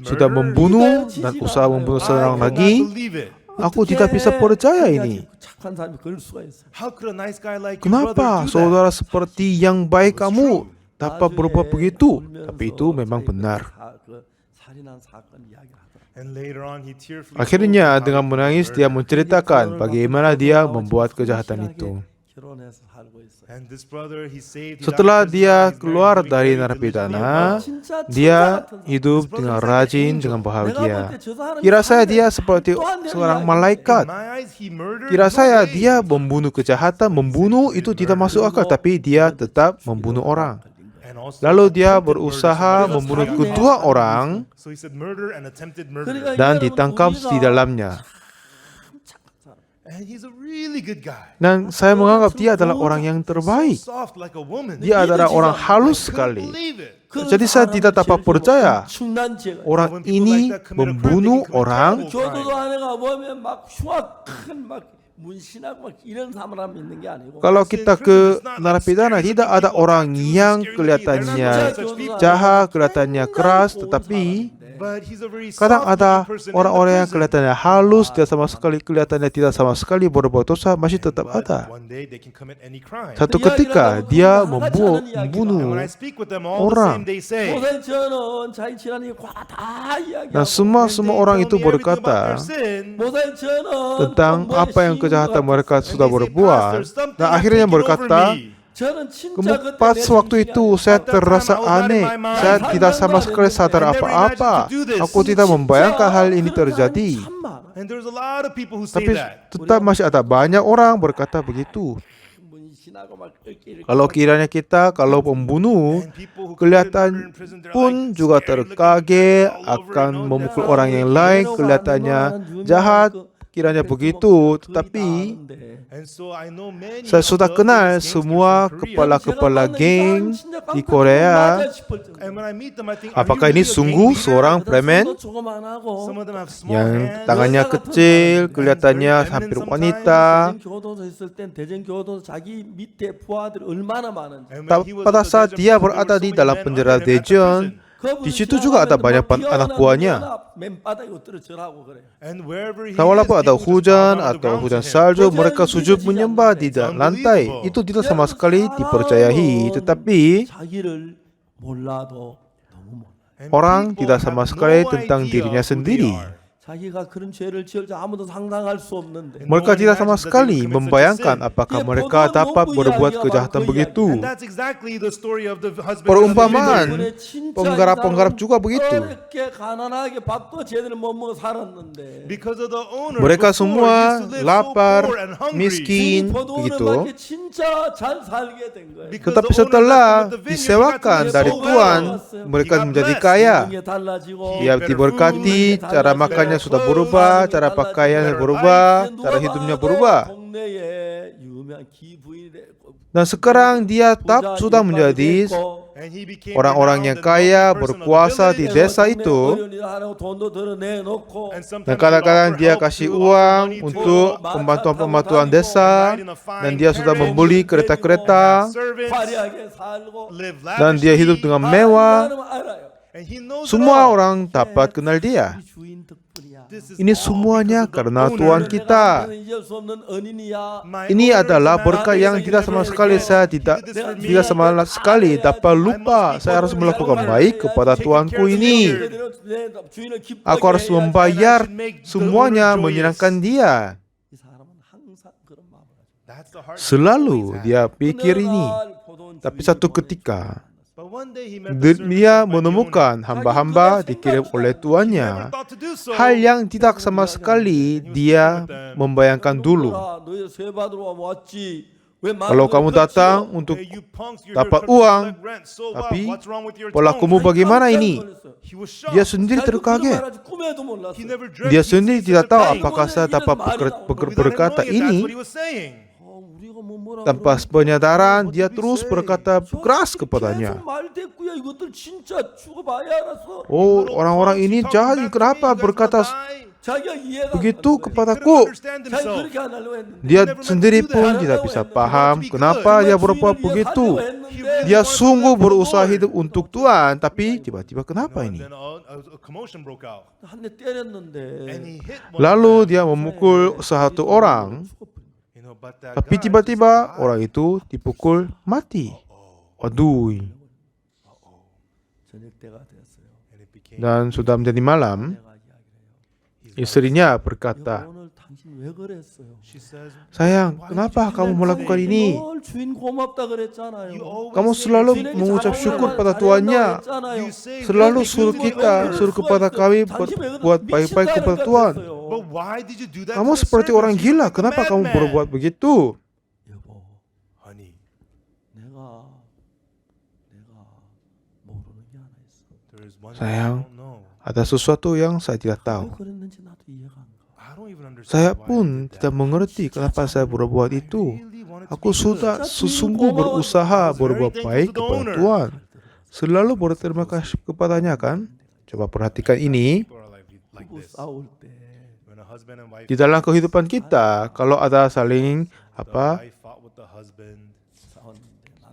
Sudah membunuh dan usaha membunuh seorang lagi. Aku tidak bisa percaya ini. Kenapa saudara seperti yang baik kamu dapat berbuat begitu? Tapi itu memang benar. Akhirnya dengan menangis dia menceritakan bagaimana dia membuat kejahatan itu. Setelah dia keluar dari narapidana, dia hidup dengan rajin, dengan bahagia. Kira saya dia seperti seorang malaikat. Kira saya dia membunuh kejahatan, membunuh itu tidak masuk akal, tapi dia tetap membunuh orang. Lalu dia berusaha membunuh kedua orang dan ditangkap di dalamnya. And he's a really good guy. Dan saya menganggap dia adalah orang yang terbaik. So soft like a woman. Dia adalah orang halus sekali. Believe it. Jadi saya tidak dapat percaya 엄청난 죄가 orang ini membunuh orang. 교도소 안에 가보면 막 흉악한 막 문신하고 막 이런 사람 있는 게 아니고 Kalau kita ke narapidana, tidak ada orang yang kelihatannya jahat, kelihatannya keras, tetapi But he's a very kadang soft ada person in the orang-orang yang prison. kelihatannya halus, dia sama sekali kelihatannya tidak sama sekali berbuat dosa, masih tetap But ada. one day they can commit any crime. Satu ketika dia And membunuh when I speak with them, all the orang. same they say. 모사이처는 자기 지난 일 다 이야기하고 Dan semua orang itu berkata 모사이처는 tentang apa yang kejahatan mereka sudah berbuat. Dan akhirnya berkata, pas waktu itu saya terasa aneh. Saya tidak sama sekali sadar apa-apa. Aku tidak membayangkan hal ini terjadi. And there's a lot of people who say Tapi that. tetap masih ada banyak orang berkata begitu. Kalau kiranya kita, kalau pembunuh, And people who kelihatan commit murder in prison, they're pun like juga scared, terkaget looking all over akan and all memukul that. orang yang lain, kelihatannya jahat, kiranya begitu. Tetapi And so I know many saya of sudah the kenal gangsters semua from Korea. kepala-kepala geng di Korea. And when I meet them, I think, are Apakah you ini really a sungguh gang leader? seorang preman Some of them have small yang hands. tangannya kecil, kelihatannya hampir wanita? 교도소 있을 땐 대전 교도소 자기 밑에 부하들이 얼마나 많은지. And when he was Pada at the saat Daejeon dia prison, there berada were di so dalam many men penjara under him at the Daejeon, prison. di situ juga ada banyak anak buahnya. 맨바닥에 엎드려 절하고 그래요. And wherever he Dan walaupun is, ada people just bow hujan down to the atau ground hujan to him. salju, mereka sujud menyembah di lantai. Itu tidak sama sekali dipercayai. Tetapi 자기를 몰라도 너무 몰라. And orang people tidak have sama no sekali idea tentang dirinya who they sendiri. are. 자기가 그런 죄를 지을지 아무도 상상할 수 없는데. Mereka tidak sama sekali membayangkan apakah mereka dapat berbuat kejahatan begitu. And that's exactly the story of the husband. Perumpamaan and the widow. penggarap-penggarap juga begitu. 어렵게 가난하게 밥도 제대로 못 먹어 살았는데. Because of the owner. Mereka before, semua used to live so lapar, poor and hungry. miskin, begitu. 포도원을 진짜 잘 살게 된 거예요. Because Tetapi the owner setelah left them with the vineyard, disewakan he got to dari live so Tuhan, well. mereka He got menjadi blessed. kaya. 이게 달라지고 Dia diberkati, cara makannya sudah berubah, cara pakaiannya berubah, cara hidupnya berubah. 동네에 유명한 기부인이 됐고 Dan sekarang dia sudah menjadi And he became orang-orang yang renowned and kaya, wealthy person of the berkuasa di village. desa itu. 돈도 더 내놓고 And sometimes Dan he would kadang-kadang offer dia help kasih to offer uang money to untuk pembantuan-pembantuan desa, dan dia sudah membeli kereta-kereta, servants, 화려하게 살고 live dan dia hidup dengan mewah. 알아요. And he knows it Semua all. orang dapat kenal dia. 우리 주인 덕분이야. This is Ini all semuanya because of the karena owner. Tuhan kita. 잊을 수 없는 은인이야. My Ini owner adalah is a man berkat who yang I tidak can sama never sekali forget. saya He tidak did this for me. tidak sama sekali dapat lupa. Saya harus melakukan baik kepada Tuanku ini. Aku harus membayar semuanya menyenangkan dia. 이 사람은 항상 그런 마음을 가지고. That's the heart Selalu that dia pikir ini. Tapi satu ketika dia menemukan hamba-hamba dikirim oleh tuannya, hal yang tidak sama sekali dia membayangkan dulu. Kalau kamu datang untuk dapat uang, tapi pelakumu bagaimana ini? Dia sendiri terkaget. Dia sendiri tidak tahu apakah saya dapat berkata ini. Tanpa penyadaran, dia terus berkata keras kepadanya. Oh, orang-orang ini jahat, kenapa berkata begitu kepadaku? Dia sendiri pun tidak bisa paham kenapa dia berbuat begitu. Dia sungguh berusaha hidup untuk Tuhan, tapi tiba-tiba kenapa ini? Lalu dia memukul satu orang, tapi tiba-tiba orang itu dipukul mati. Waduh. Dan sudah menjadi malam, istrinya berkata, sayang, kenapa kamu melakukan ini? Kamu selalu mengucap syukur pada tuannya. Selalu suruh kepada kami buat baik-baik kepada Tuhan. Kamu seperti orang gila. Kenapa kamu berbuat begitu? Sayang, ada sesuatu yang saya tidak tahu. Saya pun tidak mengerti kenapa saya berbuat itu. Aku sudah sesungguh berusaha berbuat baik kepada Tuhan. Selalu berterima kasih kepadanya kan? Coba perhatikan ini. 부부 싸울 때 Di dalam kehidupan kita, kalau ada saling 싸웠는데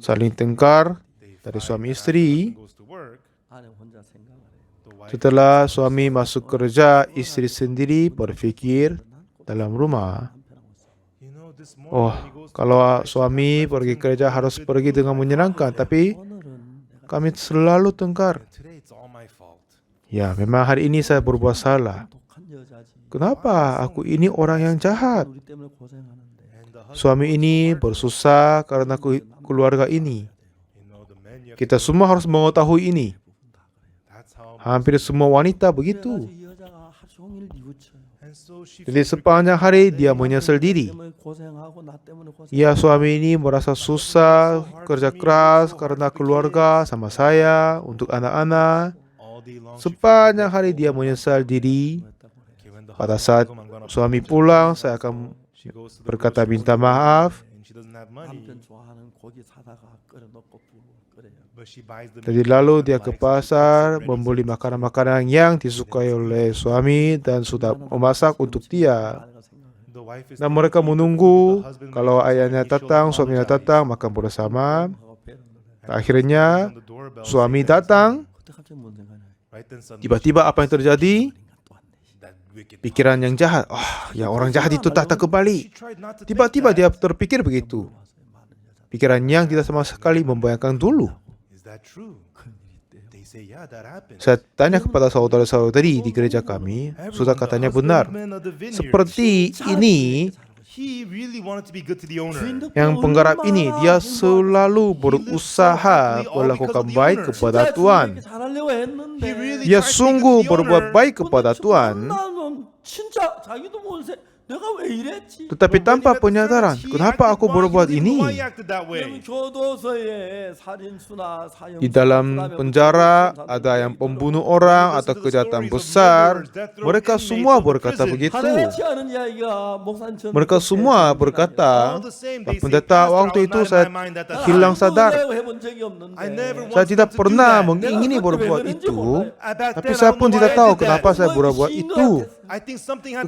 saling tengkar dari suami istri, 아내 혼자 생각을 해요. setelah suami masuk kerja, istri sendiri berpikir dalam rumah, oh, kalau suami pergi kerja harus pergi dengan menyenangkan, tapi 오늘은 내가 kami selalu tengkar. Ya, memang hari ini saya berbuat salah. 독한 여자지. Kenapa aku ini orang yang jahat? 우리 때문에 고생하는데. Suami ini bersusah karena keluarga ini. Kita semua harus mengetahui ini. Hampir semua wanita begitu. 그래가지고 이 여자가 하루 종일 뉘우쳐요. Jadi sepanjang hari dia menyesal diri. 때문에 고생하고 나 때문에 고생. Ya, suami ini merasa susah, kerja keras karena keluarga sama saya, untuk anak-anak. Sepanjang hari dia menyesal diri. Pada saat suami pulang, saya akan berkata minta maaf. 남편 좋아하는 고기 사다가 끓여놓고 끓여요. Jadi lalu dia ke pasar membeli makanan-makanan yang disukai oleh suami dan sudah memasak untuk dia. Dan mereka menunggu kalau ayahnya datang, suaminya datang, makan bersama. Akhirnya suami datang. 그때 갑자기 뭔 생각이 나요? Tiba-tiba apa yang terjadi? Pikiran yang jahat. Ya orang jahat itu tak kembali. Tiba-tiba dia terpikir begitu. Pikiran yang tidak sama sekali membayangkan dulu. Saya tanya kepada saudara-saudari di gereja kami, sudah katanya benar. Seperti ini, yang penggarap ini, dia selalu berusaha melakukan baik kepada Tuhan. 잘하려고 했는데 Dia sungguh berbuat baik kepada Tuhan, 나는 진짜 자기도 모르세 내가 왜 이랬지? tetapi tanpa penyadaran, kenapa aku berbuat ini? 그러면 교도소에 살인수나 사형 Di dalam penjara ada yang pembunuh orang atau kejahatan besar. Mereka semua berkata begitu. 하나같이 하는 이야기가 목사님 Mereka semua berkata, Pak Pendeta, waktu itu saya hilang sadar. Saya tidak pernah mengingini berbuat itu, tapi saya pun tidak tahu kenapa saya berbuat itu.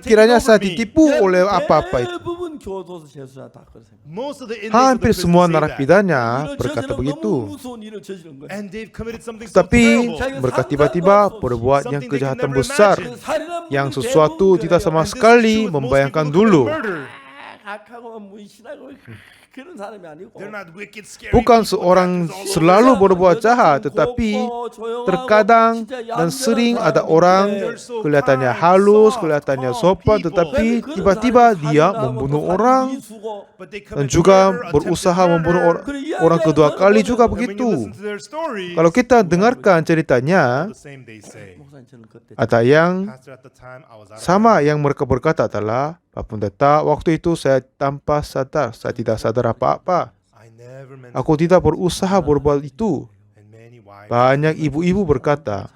Kiranya saya ditipu oleh apa-apa itu. 대부분 교도소 죄수자 다 그렇게 생각해요. Hampir semua narapidana berkata 너무 begitu. 무서운 일을 저지른 거예요. Tapi mereka tiba-tiba berbuat yang kejahatan besar, yang sesuatu tidak sama sekali membayangkan dulu. 악하고 무신하고 그런 사람이 아니고 Bukan seorang selalu berbuat jahat, tetapi terkadang dan sering ada orang kelihatannya halus, kelihatannya sopan, tetapi tiba-tiba dia membunuh orang dan juga berusaha membunuh orang kedua kali juga begitu. Kalau kita dengarkan ceritanya, 목사님 저는 그때 ada yang sama yang mereka berkata adalah, Pak Pendeta, waktu itu saya tanpa sadar, saya tidak sadar apa-apa. Aku tidak berusaha berbuat itu. Banyak ibu-ibu berkata,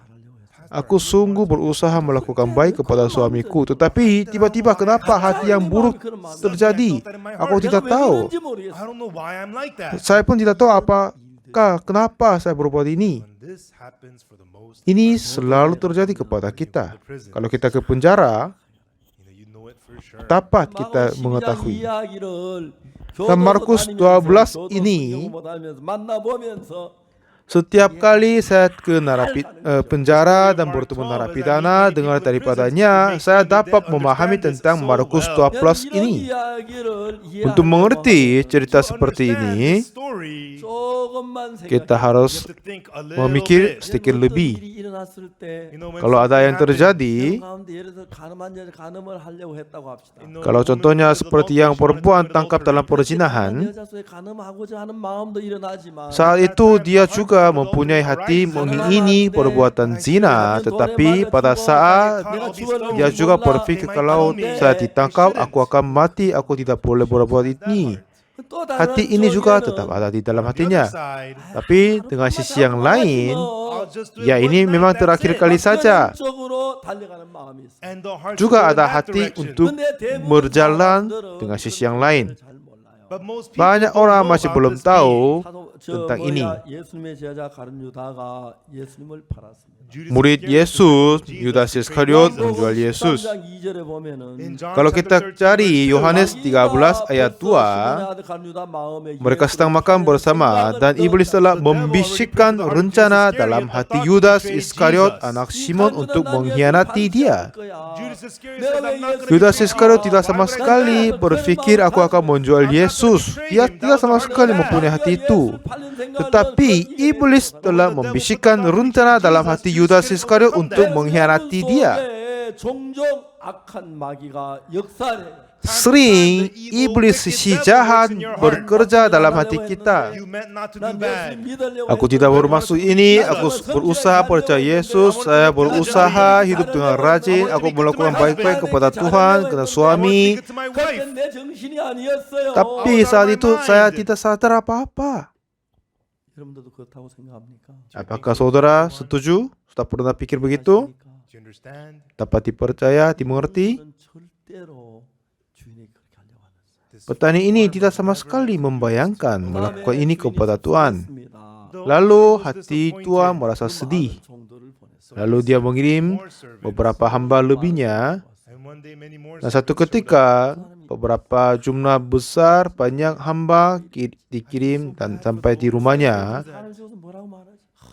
aku sungguh berusaha melakukan baik kepada suamiku, tetapi tiba-tiba kenapa hati yang buruk terjadi? Aku tidak tahu. Saya pun tidak tahu kenapa saya berbuat ini. Ini selalu terjadi kepada kita. Kalau kita ke penjara, dapat kita mengetahui. Dan Markus 12 ini, setiap kali saya ke penjara dan bertemu narapidana, dengar daripadanya, saya dapat memahami tentang Markus 12 ini. Untuk mengerti cerita seperti ini, kita harus memikir sedikit lebih. Kalau ada yang terjadi, kalau contohnya seperti yang perempuan tangkap dalam perzinahan, saat itu dia juga mempunyai hati mengingini perbuatan zina, tetapi pada saat dia juga berpikir, kalau saya ditangkap, aku akan mati, aku tidak boleh berbuat ini. Hati ini juga tetap ada di dalam hatinya. Tapi dengan sisi yang lain, ya ini memang terakhir kali saja. 쪽으로 달려가는 마음이 있어요. And the hearts Juga go in ada that hati direction. untuk 근데 대부분 berjalan 사람들은 dengan sisi yang lain. 잘 몰라요. But most people Banyak don't orang know masih about belum this being. tahu tentang ini. 예수님의 제자 가룟 유다가 예수님을 팔았습니다. Judas Murid Iscariot Yesus, betrayed Yudas Jesus. Iskariot 요한복음 menjual Yesus. 13장 2절에 보면은 In John Kalau chapter kita 13, cari verse 2, Yohanes 13 ayat 2, mereka sedang makan bersama dan iblis telah membisikkan rencana dalam hati Yudas Iskariot anak Simon untuk mengkhianati dia. Judas Iscariot says, "I'm not gonna Yudas betray Iskariot you. tidak Why sama would I do sekali that?" berpikir aku akan menjual Yesus. Dia tidak sama sekali mempunyai hati itu. Tetapi iblis telah membisikkan rencana dalam hati Yudas Iskariot untuk mengkhianati dia. 종종 악한 마귀가 역사를 Sering iblis si jahat bekerja dalam hati kita. You meant not to do bad. Aku tidak bermaksud ini, aku berusaha percaya Yesus, saya berusaha hidup dengan rajin, aku melakukan baik-baik kepada Tuhan, kepada I want to be suami. good to my wife. 그때 내 정신이 아니었어요. Tapi saat itu saya tidak sadar apa-apa. 여러분들도 그렇다고 생각합니까? Apakah saudara setuju? Sudah pernah pikir begitu? Do you understand? Dapat dipercaya, dimengerti? 여러분들은 절대로 주인이 그렇게 하려고 하는 This Petani ini tidak sama sekali membayangkan melakukan ini kepada Tuhan. The Lalu owner was hati disappointed. Tuhan merasa sedih. 종도를 보냈어요. Lalu dia mengirim More servants. beberapa hamba lebihnya. And one day many more Dan satu servants showed up. ketika beberapa jumlah besar banyak hamba dikirim dan sampai di rumahnya. 사람 죽어서 뭐라고 말하지?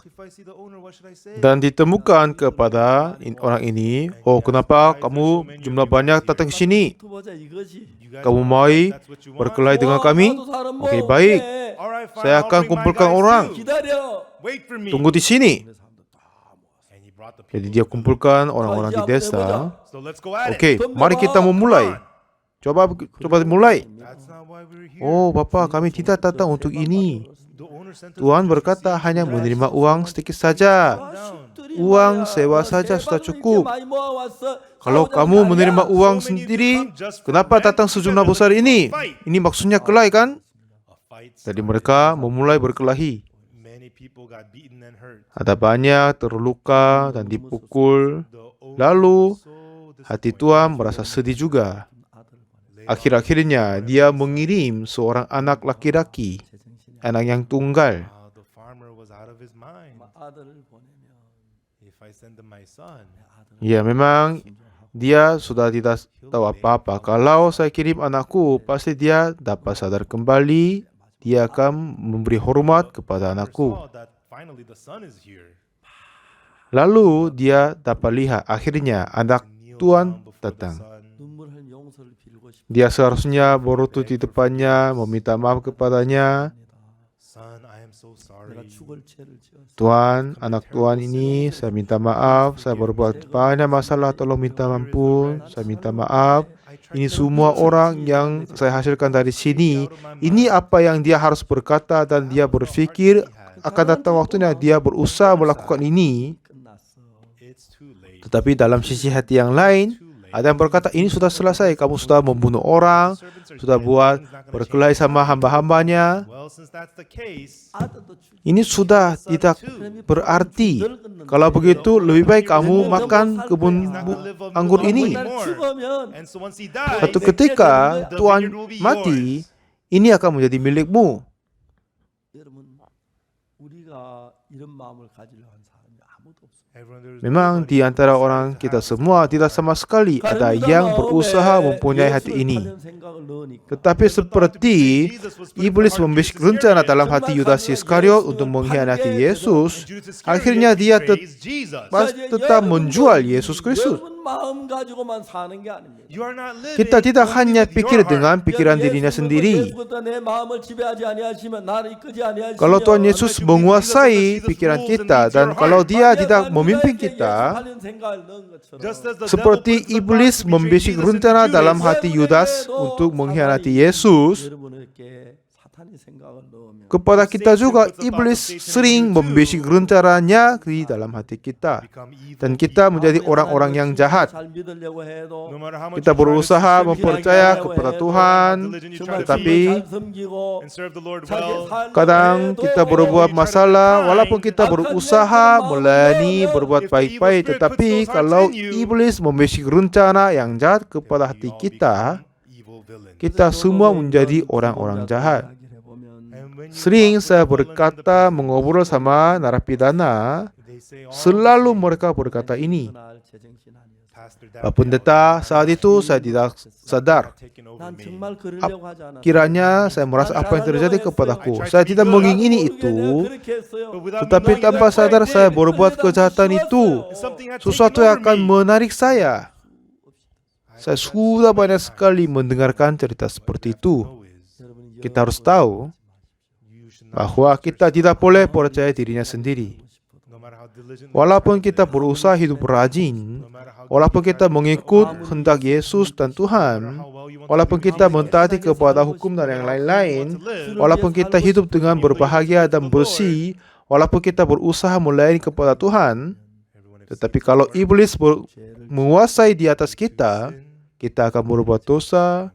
If I see the owner, what should I say? Dan ditemukan kepada orang ini, oh kenapa kamu jumlah banyak datang ke sini? 보자 이거지. You guys Kamu want mau it? That's what you want? berkelahi dengan kami? 나도 사람 Oke, 먹을게. baik. Alright, fine, Saya I'll akan bring my kumpulkan guys orang. too. 기다려. Wait for me. Tunggu di sini. And he brought the Jadi people dia to the kumpulkan orang-orang di desa. village. So let's go at it. Oke, mari kita memulai. Coba mulai. That's not why we're here. Oh, Bapak, kami tidak datang untuk ini. The owner sent us Tuhan to berkata receive hanya the menerima rest. uang sedikit saja. Down. Uang sewa saja sudah cukup. Kalau kamu menerima uang sendiri, kenapa datang sejumlah besar ini? Ini maksudnya kelahi kan? A fight Jadi mereka memulai berkelahi. Many people got beaten and hurt. Ada banyak terluka dan dipukul. The owner Lalu was so hati disappointed. Tuhan merasa sedih juga. Akhir-akhirnya dia mengirim seorang anak laki-laki, anak yang tunggal. The farmer was out of his mind. 아들을 보내면 If I send them my son, Ya memang dia sudah tidak tahu apa-apa. Kalau saya kirim anakku, pasti dia dapat sadar kembali. Dia akan memberi hormat kepada anakku. saw that finally the son is here. Lalu dia dapat lihat akhirnya anak Kneel Tuhan down before the datang. son. 눈물 흘린 용서를 빌고 싶습니다. Dia seharusnya berlutut di depannya, meminta maaf kepadanya. Son, I am so sorry. 내가 죽을 죄를 지었어. Tuhan, anak Tuhan ini, saya minta maaf. Saya berbuat banyak masalah, tolong minta ampun. Saya minta maaf. Ini semua orang yang saya hasilkan dari sini. Ini apa yang dia harus berkata dan dia berpikir akan datang waktunya dia berusaha melakukan ini. 끝났어. It's too late. Tetapi dalam sisi hati yang lain, ada yang berkata ini sudah selesai. Kamu sudah membunuh orang, sudah buat berkelahi sama hamba-hambanya. Well, since that's the case, 아들도 죽. Ini sudah tidak berarti. Kalau begitu, lebih baik kamu makan kebun anggur ini. 날 죽으면 and so once he dies, Suatu ketika Tuhan mati, ini akan menjadi milikmu. 여러분 우리가 이런 마음을 가지려 한 사람이 아무도 없어요. everyone, there's Memang di antara orang kita semua tidak sama sekali ada yang berusaha mempunyai hati ini. Tetapi seperti iblis membisik rencana dalam hati Yudas Iskariot untuk mengkhianati Yesus, akhirnya dia tetap menjual Yesus Kristus. 여러분 마음 가지고만 사는 게 아닙니다. you are not living Kita tidak hanya with pikir your heart. dengan pikiran dirinya sendiri. 예수부터 내 마음을 지배하지 아니하시면 나를 이끄지 아니하시면 Kalau Tuhan Yesus menguasai pikiran kita dan kalau dia tidak memimpin kita, Just as the seperti devil puts the iblis plot to betray membisik Jesus into rencana Judas, dalam hati Yudas untuk mengkhianati Yesus, 여러분에게 사탄이 생각을 넣으면 Kepada kita juga iblis sering membisik rencananya di dalam hati kita. Dan kita menjadi orang-orang yang jahat. 잘 믿으려고 해도 Kita berusaha mempercaya kepada Tuhan, tetapi kadang kita berbuat masalah walaupun kita berusaha melayani, berbuat baik-baik, tetapi kalau iblis membisik rencana yang jahat kepada hati kita, kita semua menjadi orang-orang jahat. Sering saya berkata mengobrol sama narapidana, selalu mereka berkata ini, Pak Pendeta, saat itu saya tidak sadar. 난 정말 그러려고 하지 않았어요. Kiranya saya merasa apa yang terjadi kepadaku. Saya tidak mengingini itu, 그렇게 했어요. tetapi tanpa sadar saya berbuat kejahatan itu. Sesuatu yang akan menarik saya. Saya sudah banyak sekali mendengarkan cerita seperti itu. Kita harus tahu bahwa kita tidak boleh percaya dirinya sendiri. Walaupun kita berusaha hidup rajin, walaupun kita mengikut kehendak Yesus dan Tuhan, walaupun kita mentaati kepada hukum dan yang lain-lain, walaupun kita hidup dengan berbahagia dan bersih, walaupun kita berusaha melayani kepada Tuhan, tetapi kalau iblis menguasai di atas kita, kita akan berbuat dosa,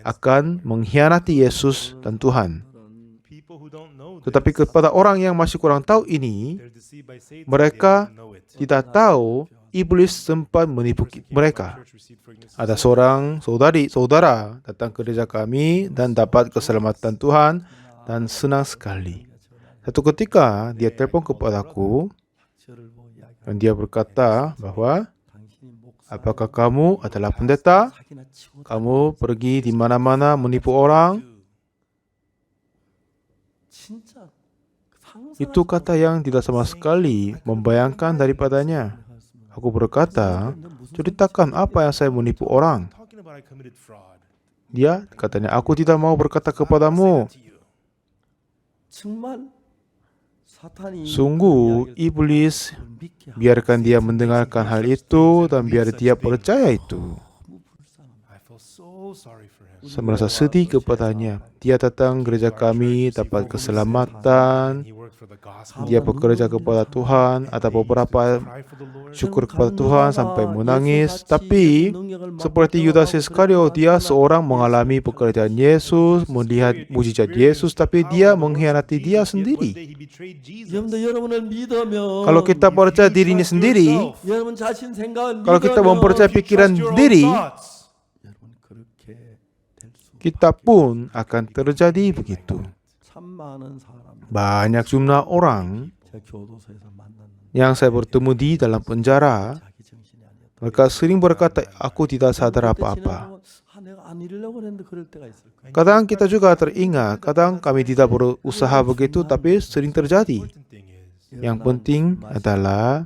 akan mengkhianati Yesus dan Tuhan. Tetapi kepada orang yang masih kurang tahu ini, mereka tidak tahu iblis sempat menipu mereka. Ada seorang saudara datang ke gereja kami dan dapat keselamatan Tuhan dan senang sekali. Satu ketika dia telepon kepadaku dan dia berkata bahwa, apakah kamu adalah pendeta? Kamu pergi di mana-mana menipu orang? Itu kata yang tidak sama sekali membayangkan daripadanya. Aku berkata, ceritakan apa yang saya menipu orang. Dia katanya, aku tidak mau berkata kepadamu. Sungguh, iblis biarkan dia mendengarkan hal itu dan biar dia percaya itu. Saya merasa sedih kepadanya. Dia datang gereja kami, dapat keselamatan. Dia bekerja kepada Tuhan. Ada beberapa syukur kepada Tuhan sampai menangis. Tapi seperti Yudas Iskariot, dia seorang mengalami pekerjaan Yesus, melihat mujizat Yesus, tapi dia mengkhianati dia sendiri. Kalau kita percaya dirinya sendiri, kalau kita mempercayai pikiran diri, kita pun akan terjadi begitu. Banyak jumlah orang yang saya bertemu di dalam penjara, mereka sering berkata, aku tidak sadar apa-apa. Kadang kita juga teringat, kadang kami tidak berusaha begitu, tapi sering terjadi. Yang penting adalah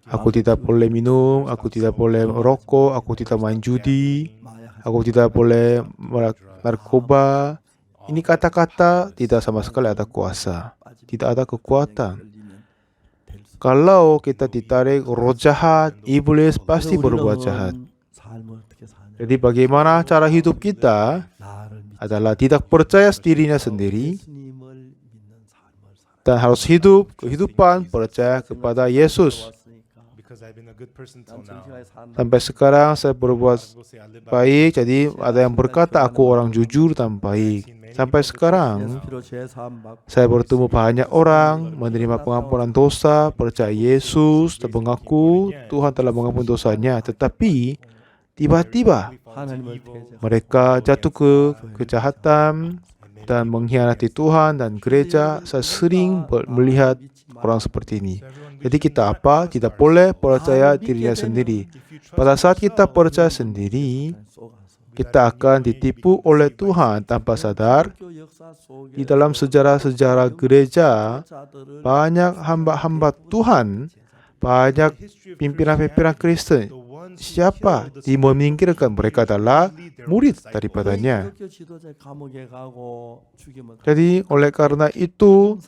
aku tidak boleh minum, aku tidak boleh merokok, aku tidak main judi, aku tidak boleh narkoba. Ini kata-kata tidak sama sekali ada kuasa. Tidak ada kekuatan. Kalau kita ditarik roh jahat, iblis pasti berbuat jahat. Jadi bagaimana cara hidup kita adalah tidak percaya dirinya sendiri dan harus hidup kehidupan percaya kepada Yesus. Sampai sekarang saya berbuat baik, jadi ada yang berkata aku orang jujur dan baik. Sampai sekarang saya bertemu banyak orang menerima pengampunan dosa, percaya Yesus dan mengaku Tuhan telah mengampuni dosanya. Tetapi tiba-tiba mereka jatuh ke kejahatan dan mengkhianati Tuhan dan gereja. Saya sering melihat orang seperti ini. Jadi kita apa? Tidak boleh percaya dirinya sendiri. Pada saat kita percaya sendiri, kita akan ditipu oleh Tuhan tanpa sadar. Di dalam sejarah-sejarah gereja, banyak hamba-hamba Tuhan, banyak pimpinan-pimpinan Kristen. Siapa meminggirkan mereka adalah murid daripadanya. Jadi oleh karena itu,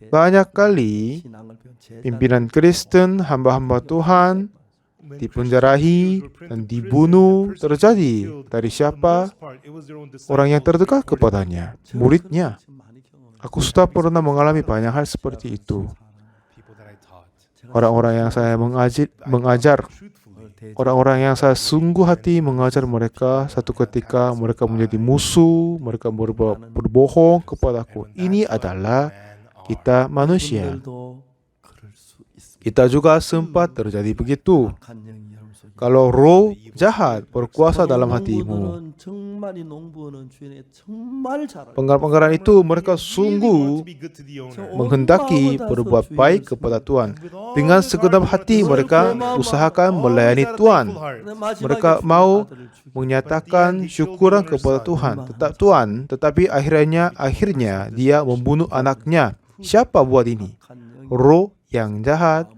banyak kali pimpinan Kristen, hamba-hamba Tuhan dipenjarahi, dan dibunuh terjadi dari siapa? Orang yang terdekat kepadanya, muridnya. Aku sudah pernah mengalami banyak hal seperti itu. Orang-orang yang saya mengajar, orang-orang yang saya sungguh hati mengajar mereka, satu ketika mereka menjadi musuh, mereka berbohong kepadaku. Ini adalah kita manusia. Kita juga sempat terjadi begitu. Kalau roh jahat berkuasa dalam hatimu, penggalan-penggalan itu mereka sungguh menghendaki berbuat baik kepada Tuhan. Dengan segenap hati mereka usahakan melayani Tuhan. Mereka mau menyatakan syukuran kepada Tuhan, tetapi akhirnya dia membunuh anaknya. Siapa buat ini? Roh yang jahat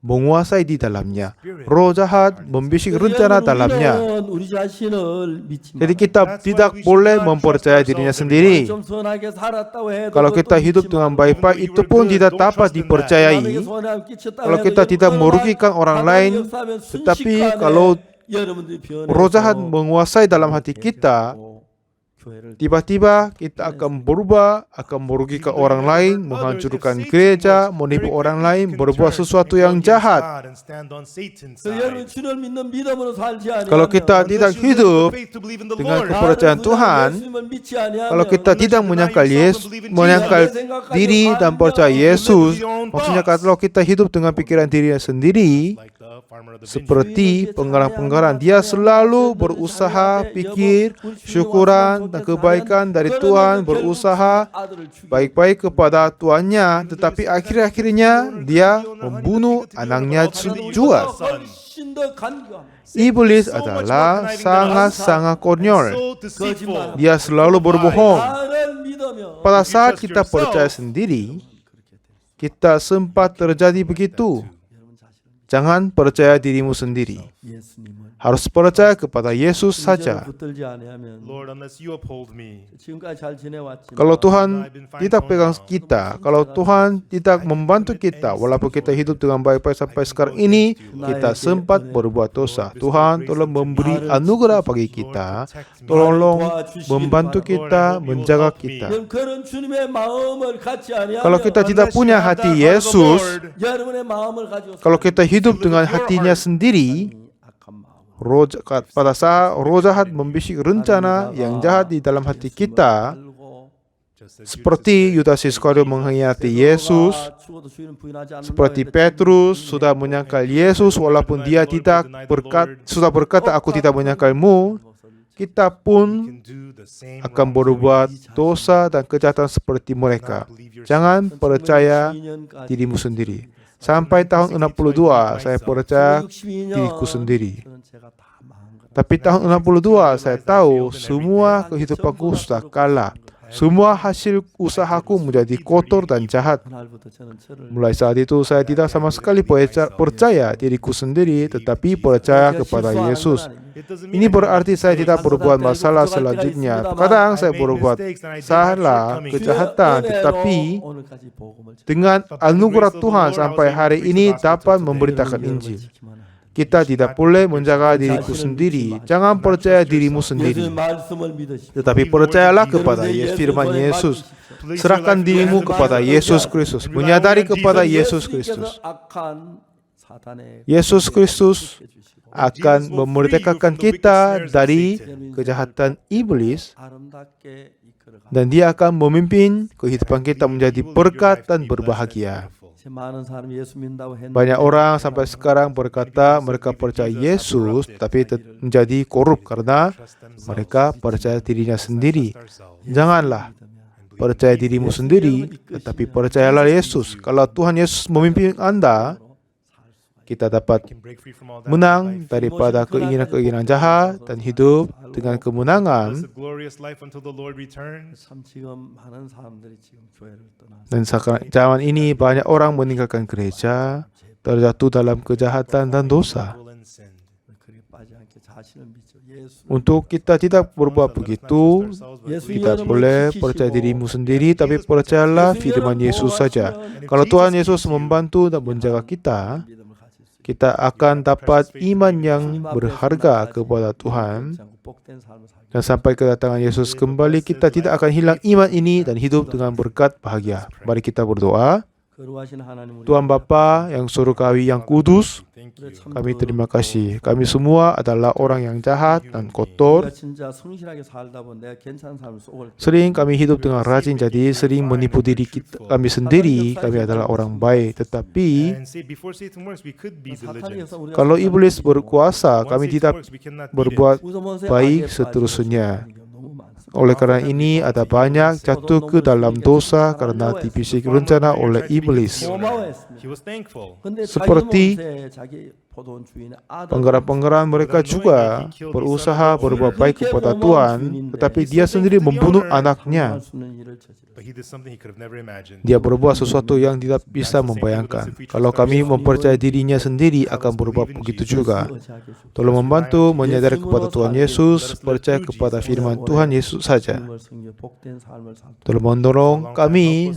menguasai di dalamnya. Roh jahat membisik rencana dalamnya. Jadi kita tidak boleh mempercayai dirinya sendiri. Kalau kita hidup dengan baik-baik, itu pun tidak dapat dipercayai. Kalau kita tidak merugikan orang lain, tetapi kalau roh jahat menguasai dalam hati kita, tiba-tiba kita akan berubah, akan merugikan orang lain, menghancurkan gereja, menipu orang lain, berbuat sesuatu yang jahat. Kalau kita tidak hidup dengan kepercayaan Tuhan, kalau kita tidak menyangkal diri dan percaya Yesus, maksudnya kalau kita hidup dengan pikiran dirinya sendiri, seperti penggalan-penggalan, dia selalu berusaha pikir syukuran dan kebaikan dari Tuhan, berusaha baik-baik kepada tuannya, tetapi akhir-akhirnya dia membunuh anaknya juga. Iblis adalah sangat-sangat konyol. Dia selalu berbohong. Pada saat kita percaya sendiri, kita sempat terjadi begitu. Jangan percaya dirimu sendiri. Harus percaya kepada Yesus saja. Kalau Tuhan tidak pegang kita, kalau Tuhan tidak membantu kita, walaupun kita hidup dengan baik-baik sampai sekarang ini, kita sempat berbuat dosa. Tuhan tolong memberi anugerah bagi kita, tolong membantu kita, menjaga kita. Kalau kita tidak punya hati Yesus, kalau kita hidup dengan hatinya sendiri, pada saat roh jahat membisik rencana yang jahat di dalam hati kita, seperti Yudas Iskariot mengkhianati Yesus, seperti Petrus sudah menyangkal Yesus walaupun dia sudah berkata, aku tidak menyangkalmu, kita pun akan berbuat dosa dan kejahatan seperti mereka. Jangan percaya dirimu sendiri. Sampai tahun 62 saya percaya diriku sendiri. Tapi tahun 62 saya tahu semua kehidupanku sudah kalah. Semua hasil usahaku menjadi kotor dan jahat. Mulai saat itu saya tidak sama sekali percaya diriku sendiri, tetapi percaya kepada Yesus. Ini berarti saya tidak berbuat masalah selanjutnya. Kadang saya berbuat salah, kejahatan, tetapi dengan anugerah Tuhan sampai hari ini dapat memberitakan Injil. Kita tidak boleh menjaga diriku sendiri. Jangan percaya dirimu sendiri, tetapi percayalah kepada firman Yesus. Serahkan dirimu kepada Yesus Kristus. Menyadari kepada Yesus Kristus. Yesus Kristus akan memerdekakan kita dari kejahatan iblis, dan dia akan memimpin kehidupan kita menjadi berkat dan berbahagia. Banyak orang sampai sekarang berkata mereka percaya Yesus, tapi menjadi korup karena mereka percaya dirinya sendiri. Janganlah percaya dirimu sendiri, tetapi percayalah Yesus. Kalau Tuhan Yesus memimpin Anda, kita dapat menang daripada keinginan-keinginan jahat dan hidup dengan kemenangan. Dan zaman ini banyak orang meninggalkan gereja, terjatuh dalam kejahatan dan dosa. Untuk kita tidak berbuat begitu, kita boleh percaya dirimu sendiri, tapi percayalah firman Yesus saja. Kalau Tuhan Yesus membantu dan menjaga kita kita akan dapat iman yang berharga kepada Tuhan. 복된 삶을 살게. Dan sampai kedatangan Yesus kembali, kita tidak akan hilang iman ini dan hidup dengan berkat bahagia. Mari kita berdoa. 거룩하신 하나님, 우리 Tuhan Bapa yang surgawi yang kudus, 우리 참 kami terima kasih. Kami semua adalah orang yang jahat dan kotor. 우리가 진짜 성실하게 살다 보면 내가 괜찮은 삶을 속을 Sering kami hidup dengan rajin, jadi sering menipu diri kami sendiri. Kami adalah orang baik. Tetapi And see, before Satan works, we could be 사탄이 diligent. 해서 우리가 kalau iblis berkuasa, Once kami Satan tidak works, we cannot beat him. berbuat 우서머세 baik 악에 seterusnya. 빠지는 경우가 너무 많습니다. Oleh karena ini ada banyak jatuh ke dalam dosa karena dibisik rencana oleh iblis. 고마워했습니다. He was thankful. 근데 Seperti 자기 자기 포도원 주인의 아들 penggerak-penggerak mereka juga berusaha berbuat baik kepada Tuhan, tetapi dia sendiri membunuh anaknya. 할 수 있는 일을 저지르. But he did something he could have never imagined. Dia berbuat sesuatu yang tidak bisa membayangkan. Kalau kami mempercayai dirinya sendiri akan berbuat begitu juga. Tolong membantu menyadari kepada Tuhan Yesus, percaya kepada firman Tuhan Yesus saja. Tolong mendorong kami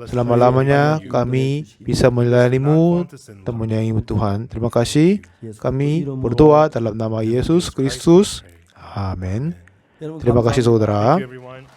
selama-lamanya kami bisa melayanimu dan menyayangimu Tuhan. Terima kasih. Kami berdoa dalam nama Yesus Kristus. Amin. Terima kasih saudara. Thank you, everyone.